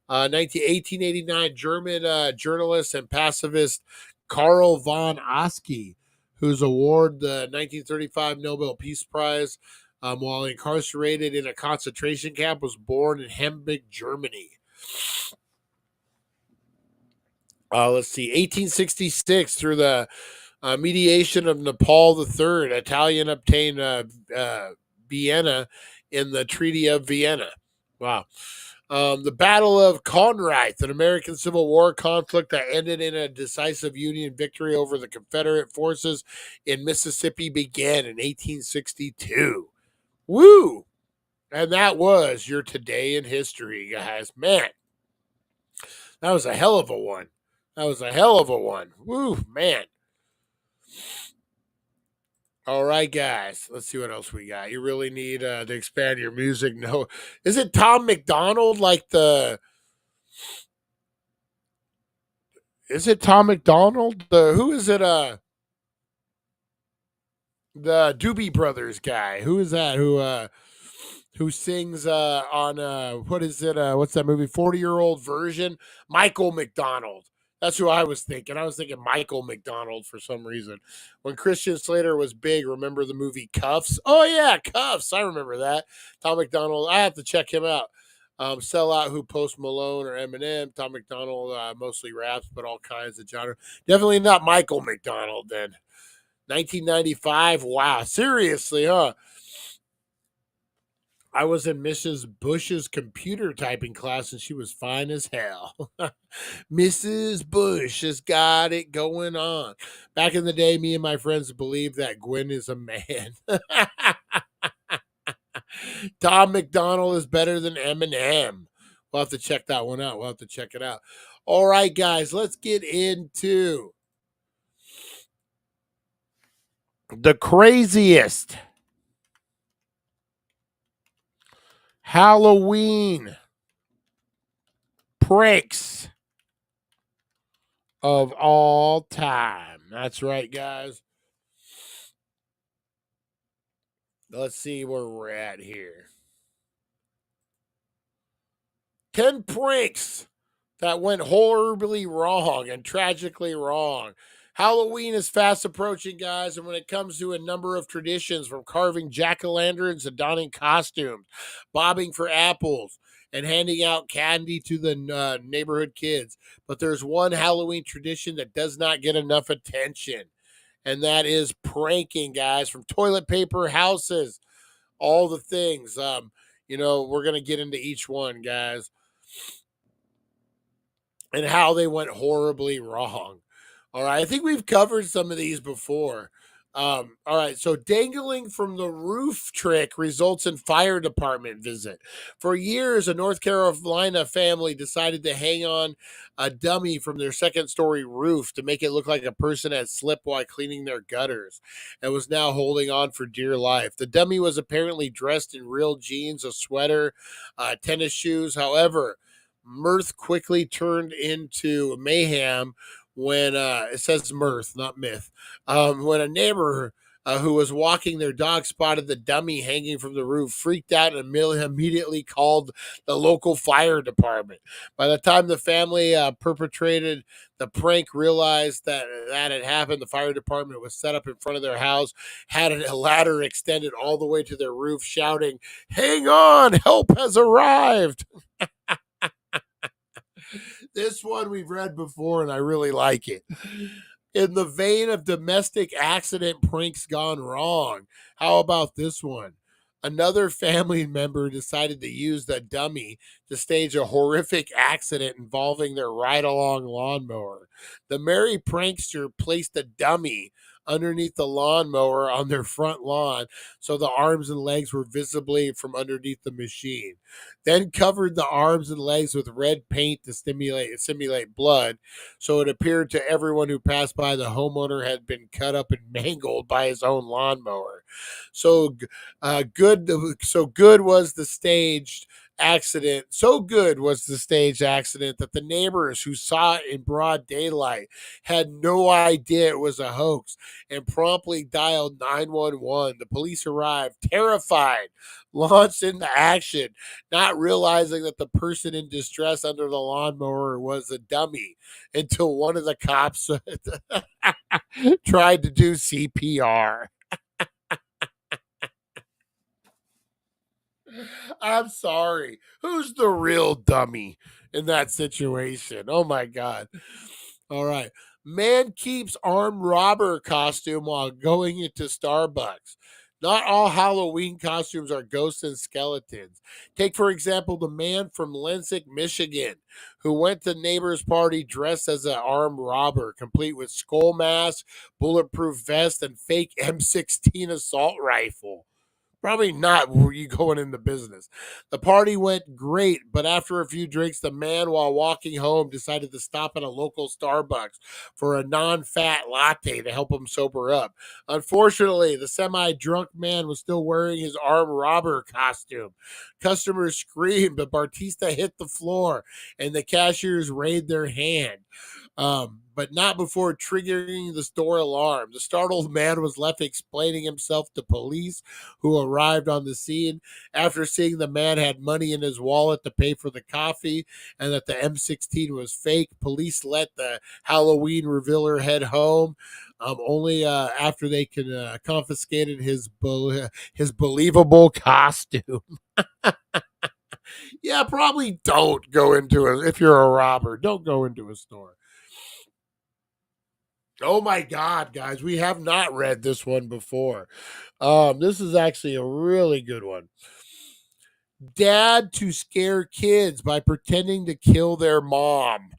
1889, German journalist and pacifist Karl von Oski, who's awarded the 1935 Nobel Peace Prize while incarcerated in a concentration camp, was born in Hamburg, Germany. Let's see, 1866, through the mediation of Nepal III, Italian obtained Vienna in the Treaty of Vienna. Wow. The Battle of Corinth, an American Civil War conflict that ended in a decisive Union victory over the Confederate forces in Mississippi, began in 1862. Woo! And that was your Today in History, guys. Man, that was a hell of a one. Woo, man. All right, guys. Let's see what else we got. You really need to expand your music. No, is it Tom McDonald? Is it Tom McDonald? Who is it? The Doobie Brothers guy. Who is that? Who sings on what is it? What's that movie? 40-Year-Old Version. Michael McDonald. That's who I was thinking. I was thinking Michael McDonald for some reason. When Christian Slater was big, remember the movie Cuffs? Oh, yeah, Cuffs. I remember that. Tom McDonald. I have to check him out. Sell out who Post Malone or Eminem. Tom McDonald mostly raps, but all kinds of genre. Definitely not Michael McDonald then. 1995. Wow. Seriously, huh? I was in Mrs. Bush's computer typing class and she was fine as hell. Mrs. Bush has got it going on. Back in the day, me and my friends believed that Gwen is a man. Tom McDonald is better than Eminem. We'll have to check that one out. We'll have to check it out. All right, guys, let's get into the craziest Halloween pranks of all time. That's right, guys. Let's see where we're at here. 10 pranks that went horribly wrong and tragically wrong. Halloween is fast approaching, guys, and when it comes to a number of traditions, from carving jack-o'-lanterns and donning costumes, bobbing for apples, and handing out candy to the neighborhood kids. But there's one Halloween tradition that does not get enough attention, and that is pranking, guys, from toilet paper, houses, all the things. We're going to get into each one, guys, and how they went horribly wrong. All right, I think we've covered some of these before. All right, so dangling from the roof trick results in fire department visit. For years, a North Carolina family decided to hang on a dummy from their second-story roof to make it look like a person had slipped while cleaning their gutters and was now holding on for dear life. The dummy was apparently dressed in real jeans, a sweater, tennis shoes. However, mirth quickly turned into mayhem when it says mirth, not myth. When a neighbor who was walking their dog spotted the dummy hanging from the roof, freaked out, and immediately called the local fire department. By the time the family perpetrated the prank realized that had happened, the fire department was set up in front of their house, had a ladder extended all the way to their roof, shouting, "Hang on, help has arrived." This one we've read before, and I really like it. In the vein of domestic accident pranks gone wrong, how about this one? Another family member decided to use the dummy to stage a horrific accident involving their ride-along lawnmower. The merry prankster placed a dummy underneath the lawnmower on their front lawn so the arms and legs were visibly from underneath the machine. Then covered the arms and legs with red paint to simulate blood, so it appeared to everyone who passed by the homeowner had been cut up and mangled by his own lawnmower. So good was the staged accident. So good was the staged accident that the neighbors who saw it in broad daylight had no idea it was a hoax and promptly dialed 911. The police arrived, terrified, launched into action, not realizing that the person in distress under the lawnmower was a dummy until one of the cops tried to do CPR. I'm sorry. Who's the real dummy in that situation? Oh my God. All right. Man keeps armed robber costume while going into Starbucks. Not all Halloween costumes are ghosts and skeletons. Take, for example, the man from Lensick, Michigan, who went to neighbor's party dressed as an armed robber, complete with skull mask, bulletproof vest, and fake M16 assault rifle. Probably not were you going into business. The party went great, but after a few drinks, the man, while walking home, decided to stop at a local Starbucks for a non-fat latte to help him sober up. Unfortunately, the semi-drunk man was still wearing his armed robber costume. Customers screamed, but Bautista hit the floor, and the cashiers raised their hand. But not before triggering the store alarm. The startled man was left explaining himself to police, who arrived on the scene. After seeing the man had money in his wallet to pay for the coffee and that the M16 was fake, police let the Halloween revealer head home. Only after they confiscated his believable costume. Yeah, probably don't go into it if you're a robber. Don't go into a store. Oh my God, guys, we have not read this one before. This is actually a really good one. Dad to scare kids by pretending to kill their mom.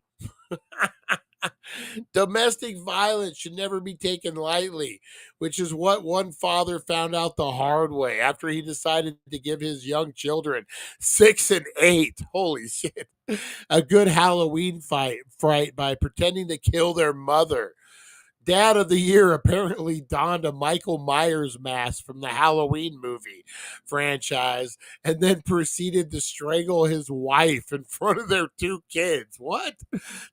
Domestic violence should never be taken lightly, which is what one father found out the hard way after he decided to give his young children, 6 and 8, holy shit, a good Halloween fright by pretending to kill their mother. Dad of the Year apparently donned a Michael Myers mask from the Halloween movie franchise and then proceeded to strangle his wife in front of their 2 kids. What?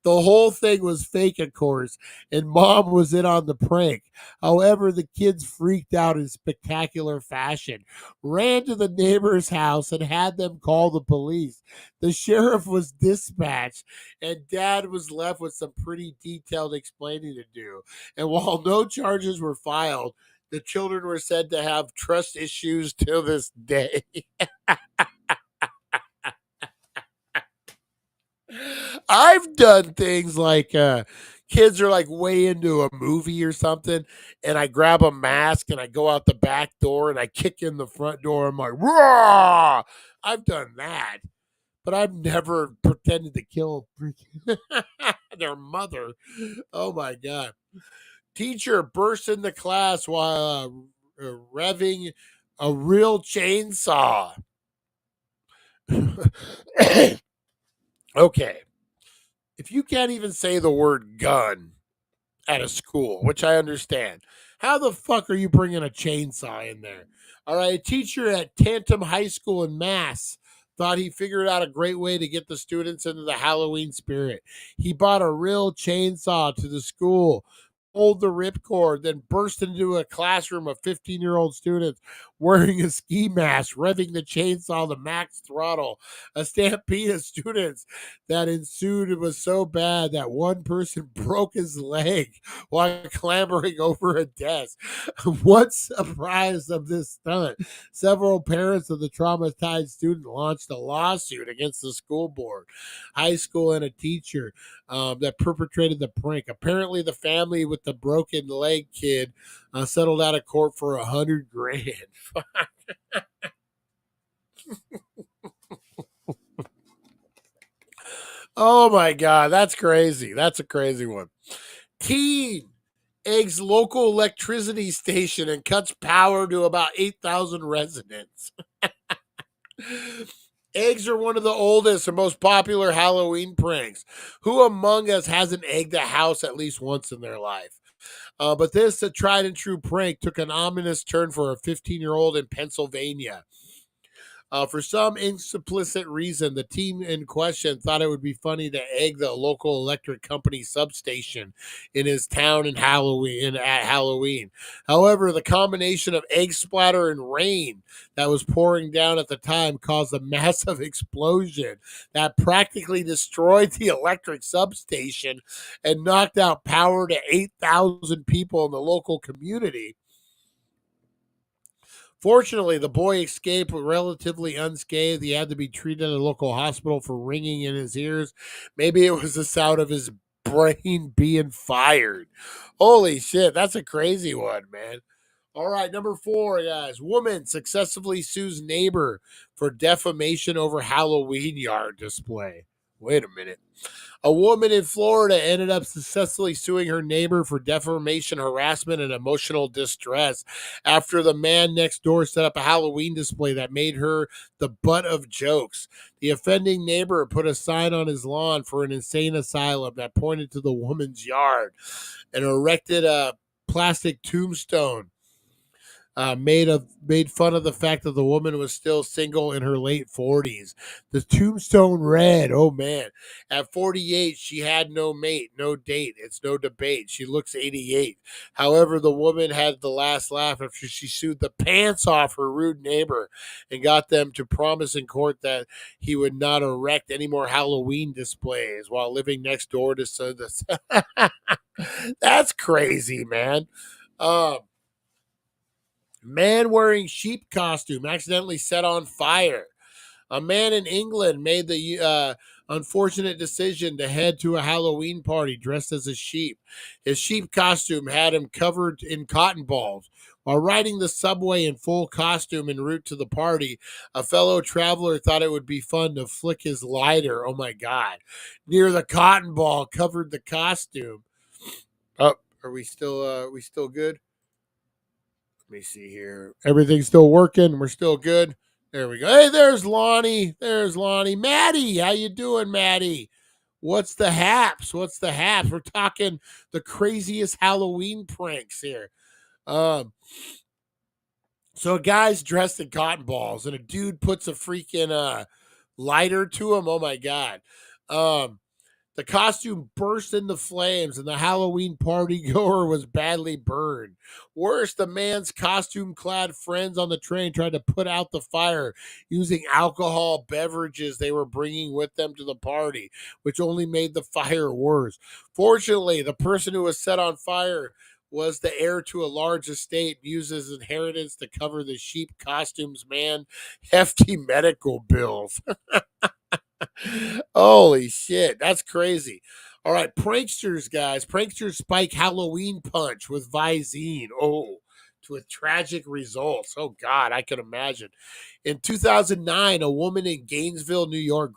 The whole thing was fake, of course, and mom was in on the prank. However, the kids freaked out in spectacular fashion, ran to the neighbor's house, and had them call the police. The sheriff was dispatched, and Dad was left with some pretty detailed explaining to do. And while no charges were filed, the children were said to have trust issues till this day. I've done things like kids are like way into a movie or something, and I grab a mask and I go out the back door and I kick in the front door. I'm like, raw! I've done that, but I've never pretended to kill their mother. Oh my God. Teacher bursts into class while revving a real chainsaw. Okay. If you can't even say the word gun at a school, which I understand, how the fuck are you bringing a chainsaw in there? All right. A teacher at Tantum High School in Mass thought he figured out a great way to get the students into the Halloween spirit. He bought a real chainsaw to the school, pulled the ripcord, then burst into a classroom of 15-year-old students wearing a ski mask, revving the chainsaw to max throttle. A stampede of students that ensued was so bad that one person broke his leg while clambering over a desk. What surprise of this stunt? Several parents of the traumatized student launched a lawsuit against the school board, high school, and a teacher that perpetrated the prank. Apparently, the family with the broken leg kid settled out of court for $100,000. Oh my God, that's crazy. That's a crazy one. Teen eggs local electricity station and cuts power to about 8,000 residents. Eggs are one of the oldest and most popular Halloween pranks. Who among us hasn't egged a house at least once in their life? But this a tried and true prank took an ominous turn for a 15-year-old in Pennsylvania. For some implicit reason, the teen in question thought it would be funny to egg the local electric company substation in his town at Halloween. However, the combination of egg splatter and rain that was pouring down at the time caused a massive explosion that practically destroyed the electric substation and knocked out power to 8,000 people in the local community. Fortunately, the boy escaped relatively unscathed. He had to be treated at a local hospital for ringing in his ears. Maybe it was the sound of his brain being fired. Holy shit, that's a crazy one, man. All right, number 4, guys. Woman successfully sues neighbor for defamation over Halloween yard display. Wait a minute. A woman in Florida ended up successfully suing her neighbor for defamation, harassment, and emotional distress after the man next door set up a Halloween display that made her the butt of jokes. The offending neighbor put a sign on his lawn for an insane asylum that pointed to the woman's yard and erected a plastic tombstone. Made fun of the fact that the woman was still single in her late 40s. The tombstone read, oh man, at 48, she had no mate, no date. It's no debate. She looks 88. However, the woman had the last laugh after she sued the pants off her rude neighbor and got them to promise in court that he would not erect any more Halloween displays while living next door to That's crazy, man. Man wearing sheep costume accidentally set on fire. A man in England made the unfortunate decision to head to a Halloween party dressed as a sheep. His sheep costume had him covered in cotton balls, While riding the subway in full costume en route to the party, a fellow traveler thought it would be fun to flick his lighter, oh my God, near the cotton ball covered the costume. Oh, are we still good? Let me see here. Everything's still working. We're still good. There we go. Hey, there's Lonnie. There's Lonnie. Maddie, how you doing, Maddie? What's the haps? What's the haps? We're talking the craziest Halloween pranks here. So a guy's dressed in cotton balls, and a dude puts a freaking lighter to him. Oh my God. The costume burst into flames, and the Halloween party goer was badly burned. Worse, the man's costume-clad friends on the train tried to put out the fire using alcohol beverages they were bringing with them to the party, which only made the fire worse. Fortunately, the person who was set on fire was the heir to a large estate and used his inheritance to cover the sheep costumes man hefty medical bills. Holy shit, that's crazy. All right, pranksters, guys. Pranksters spike Halloween punch with Visine. Oh, with tragic results. Oh, God, I can imagine. In 2009, a woman in Greenville, New York,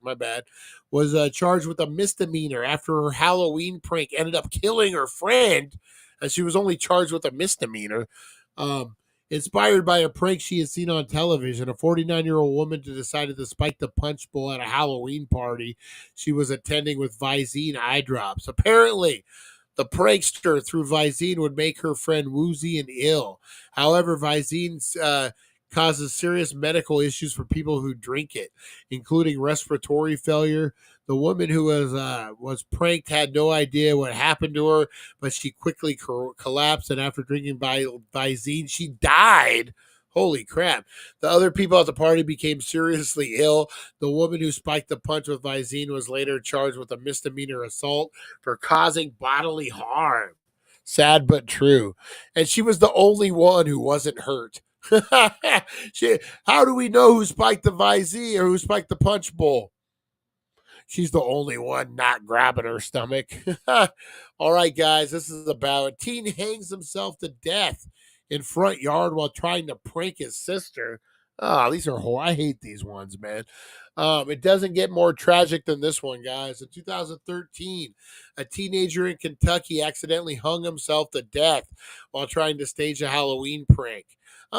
my bad, was charged with a misdemeanor after her Halloween prank ended up killing her friend, and she was only charged with a misdemeanor. Inspired by a prank she had seen on television, a 49-year-old woman decided to spike the punch bowl at a Halloween party she was attending with Visine eye drops. Apparently, the prankster through Visine would make her friend woozy and ill. However, Visine causes serious medical issues for people who drink it, including respiratory failure. The woman who was pranked had no idea what happened to her, but she quickly collapsed, and after drinking Visine, she died. Holy crap. The other people at the party became seriously ill. The woman who spiked the punch with Visine was later charged with a misdemeanor assault for causing bodily harm. Sad but true. And she was the only one who wasn't hurt. How do we know who spiked the Visine or who spiked the punch bowl? She's the only one not grabbing her stomach. All right, guys, this is about a teen hangs himself to death in front yard while trying to prank his sister. Oh, these are horrible. I hate these ones, man. It doesn't get more tragic than this one, guys. In 2013, a teenager in Kentucky accidentally hung himself to death while trying to stage a Halloween prank.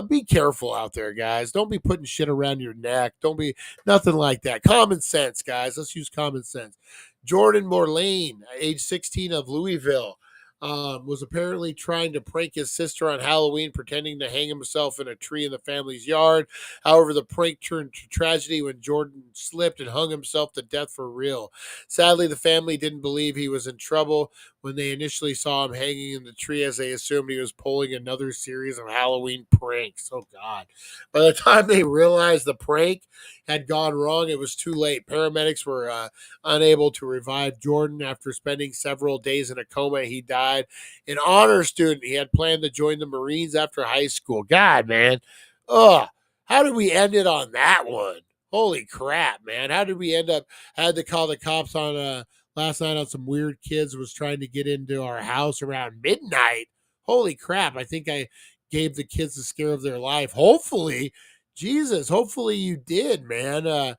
Be careful out there, guys. Don't be putting shit around your neck. Don't be nothing like that. Common sense, guys. Let's use common sense. Jordan Morlane, age 16 of Louisville, was apparently trying to prank his sister on Halloween, pretending to hang himself in a tree in the family's yard. However, the prank turned to tragedy when Jordan slipped and hung himself to death for real. Sadly, the family didn't believe he was in trouble when they initially saw him hanging in the tree, as they assumed he was pulling another series of Halloween pranks. Oh, God. By the time they realized the prank had gone wrong, it was too late. Paramedics were unable to revive Jordan. After spending several days in a coma, he died. An honor student, he had planned to join the Marines after high school. God, man. Ugh. How did we end it on that one? Holy crap, man. How did we end up, had to call the cops on last night on some weird kids was trying to get into our house around midnight. Holy crap. I think I gave the kids the scare of their life. Hopefully, Jesus, hopefully you did, man.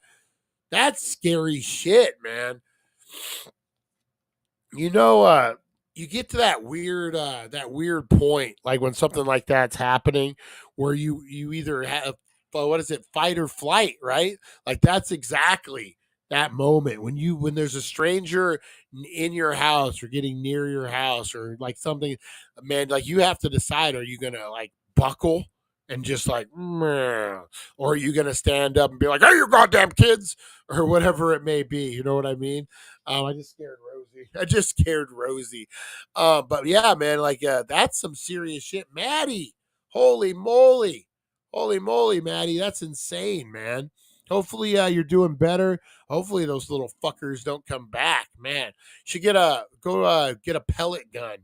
That's scary shit, man. You know, you get to that weird point, like when something like that's happening, where you either have what is it, fight or flight, right? Like that's exactly that moment when there's a stranger in your house or getting near your house or like something, man. Like you have to decide: are you gonna like buckle and just like, "Meh," or are you gonna stand up and be like, "Hey, you goddamn kids," or whatever it may be? You know what I mean? I just scared Rosie. I just scared Rosie. But yeah, man, like that's some serious shit. Maddie, holy moly. Holy moly, Maddie. That's insane, man. Hopefully you're doing better. Hopefully those little fuckers don't come back, man. Should get a pellet gun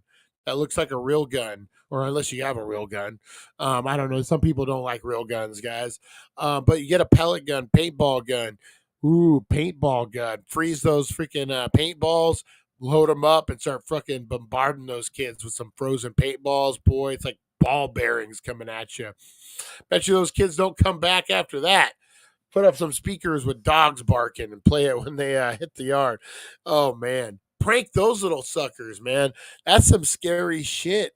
that looks like a real gun, or unless you have a real gun. I don't know. Some people don't like real guns, guys. But you get a pellet gun, paintball gun. Ooh, paintball gun. Freeze those freaking paintballs, load them up, and start fucking bombarding those kids with some frozen paintballs. Boy, it's like ball bearings coming at you. Bet you those kids don't come back after that. Put up some speakers with dogs barking and play it when they hit the yard. Oh, man. Prank those little suckers, man. That's some scary shit.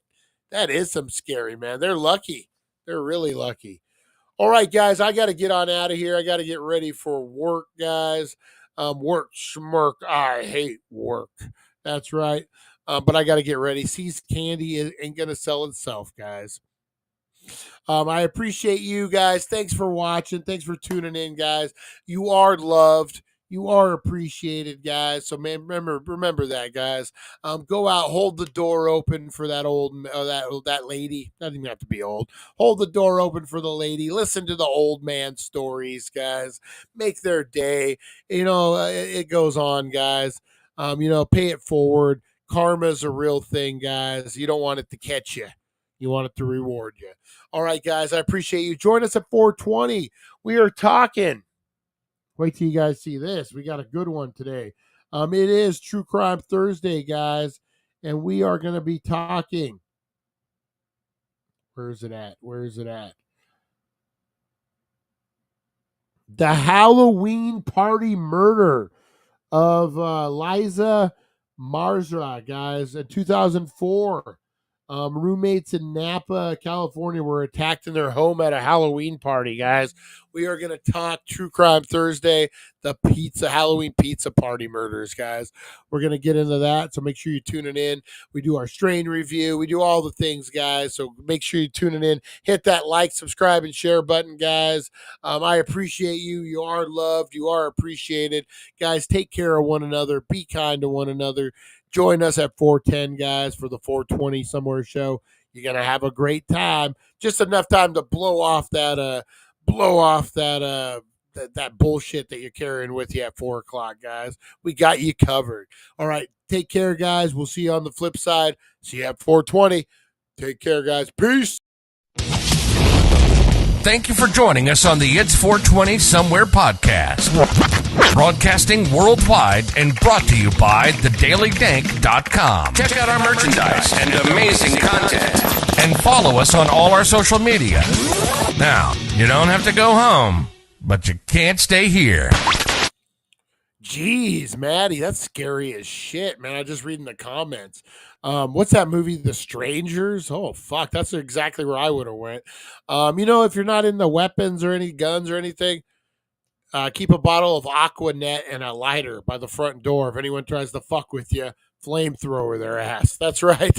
That is some scary, man. They're lucky. They're really lucky. All right, guys, I got to get on out of here. I got to get ready for work, guys. Work, schmirk. I hate work. That's right. But I got to get ready. See's candy ain't going to sell itself, guys. I appreciate you guys. Thanks for watching. Thanks for tuning in, guys. You are loved. You are appreciated, guys. So, man, remember that, guys. Go out, hold the door open for that that lady. Doesn't even have to be old. Hold the door open for the lady. Listen to the old man stories, guys. Make their day. It goes on, guys. Pay it forward. Karma's a real thing, guys. You don't want it to catch you. You want it to reward you. All right, guys, I appreciate you. Join us at 420. We are talking. Wait till you guys see this. We got a good one today. It is True Crime Thursday, guys, and we are going to be talking. Where is it at? The Halloween party murder of Liza Marzra, guys, in 2004. Roommates in Napa, California were attacked in their home at a Halloween party, guys. We are going to talk True Crime Thursday, the Halloween pizza party murders, guys. We're going to get into that, so make sure you're tuning in. We do our strain review. We do all the things, guys, so make sure you're tuning in. Hit that like, subscribe, and share button, guys. I appreciate you. You are loved. You are appreciated. Guys, take care of one another. Be kind to one another. Join us at 410, guys, for the 420 Somewhere show. You're going to have a great time. Just enough time to blow off that bullshit that you're carrying with you at 4 o'clock, guys. We got you covered. All right. Take care, guys. We'll see you on the flip side. See you at 420. Take care, guys. Peace. Thank you for joining us on the It's 420 Somewhere podcast. Broadcasting worldwide and brought to you by thedailydank.com. Check out our merchandise and amazing content. And follow us on all our social media. Now, you don't have to go home, but you can't stay here. Jeez, Maddie, that's scary as shit, man. I just reading the comments. What's that movie, The Strangers? Oh, fuck, that's exactly where I would have went. If you're not into weapons or any guns or anything, keep a bottle of Aqua Net and a lighter by the front door. If anyone tries to fuck with you, flamethrower their ass. That's right.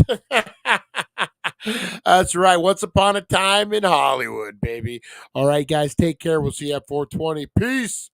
That's right. Once upon a time in Hollywood, baby. All right, guys, take care. We'll see you at 420. Peace.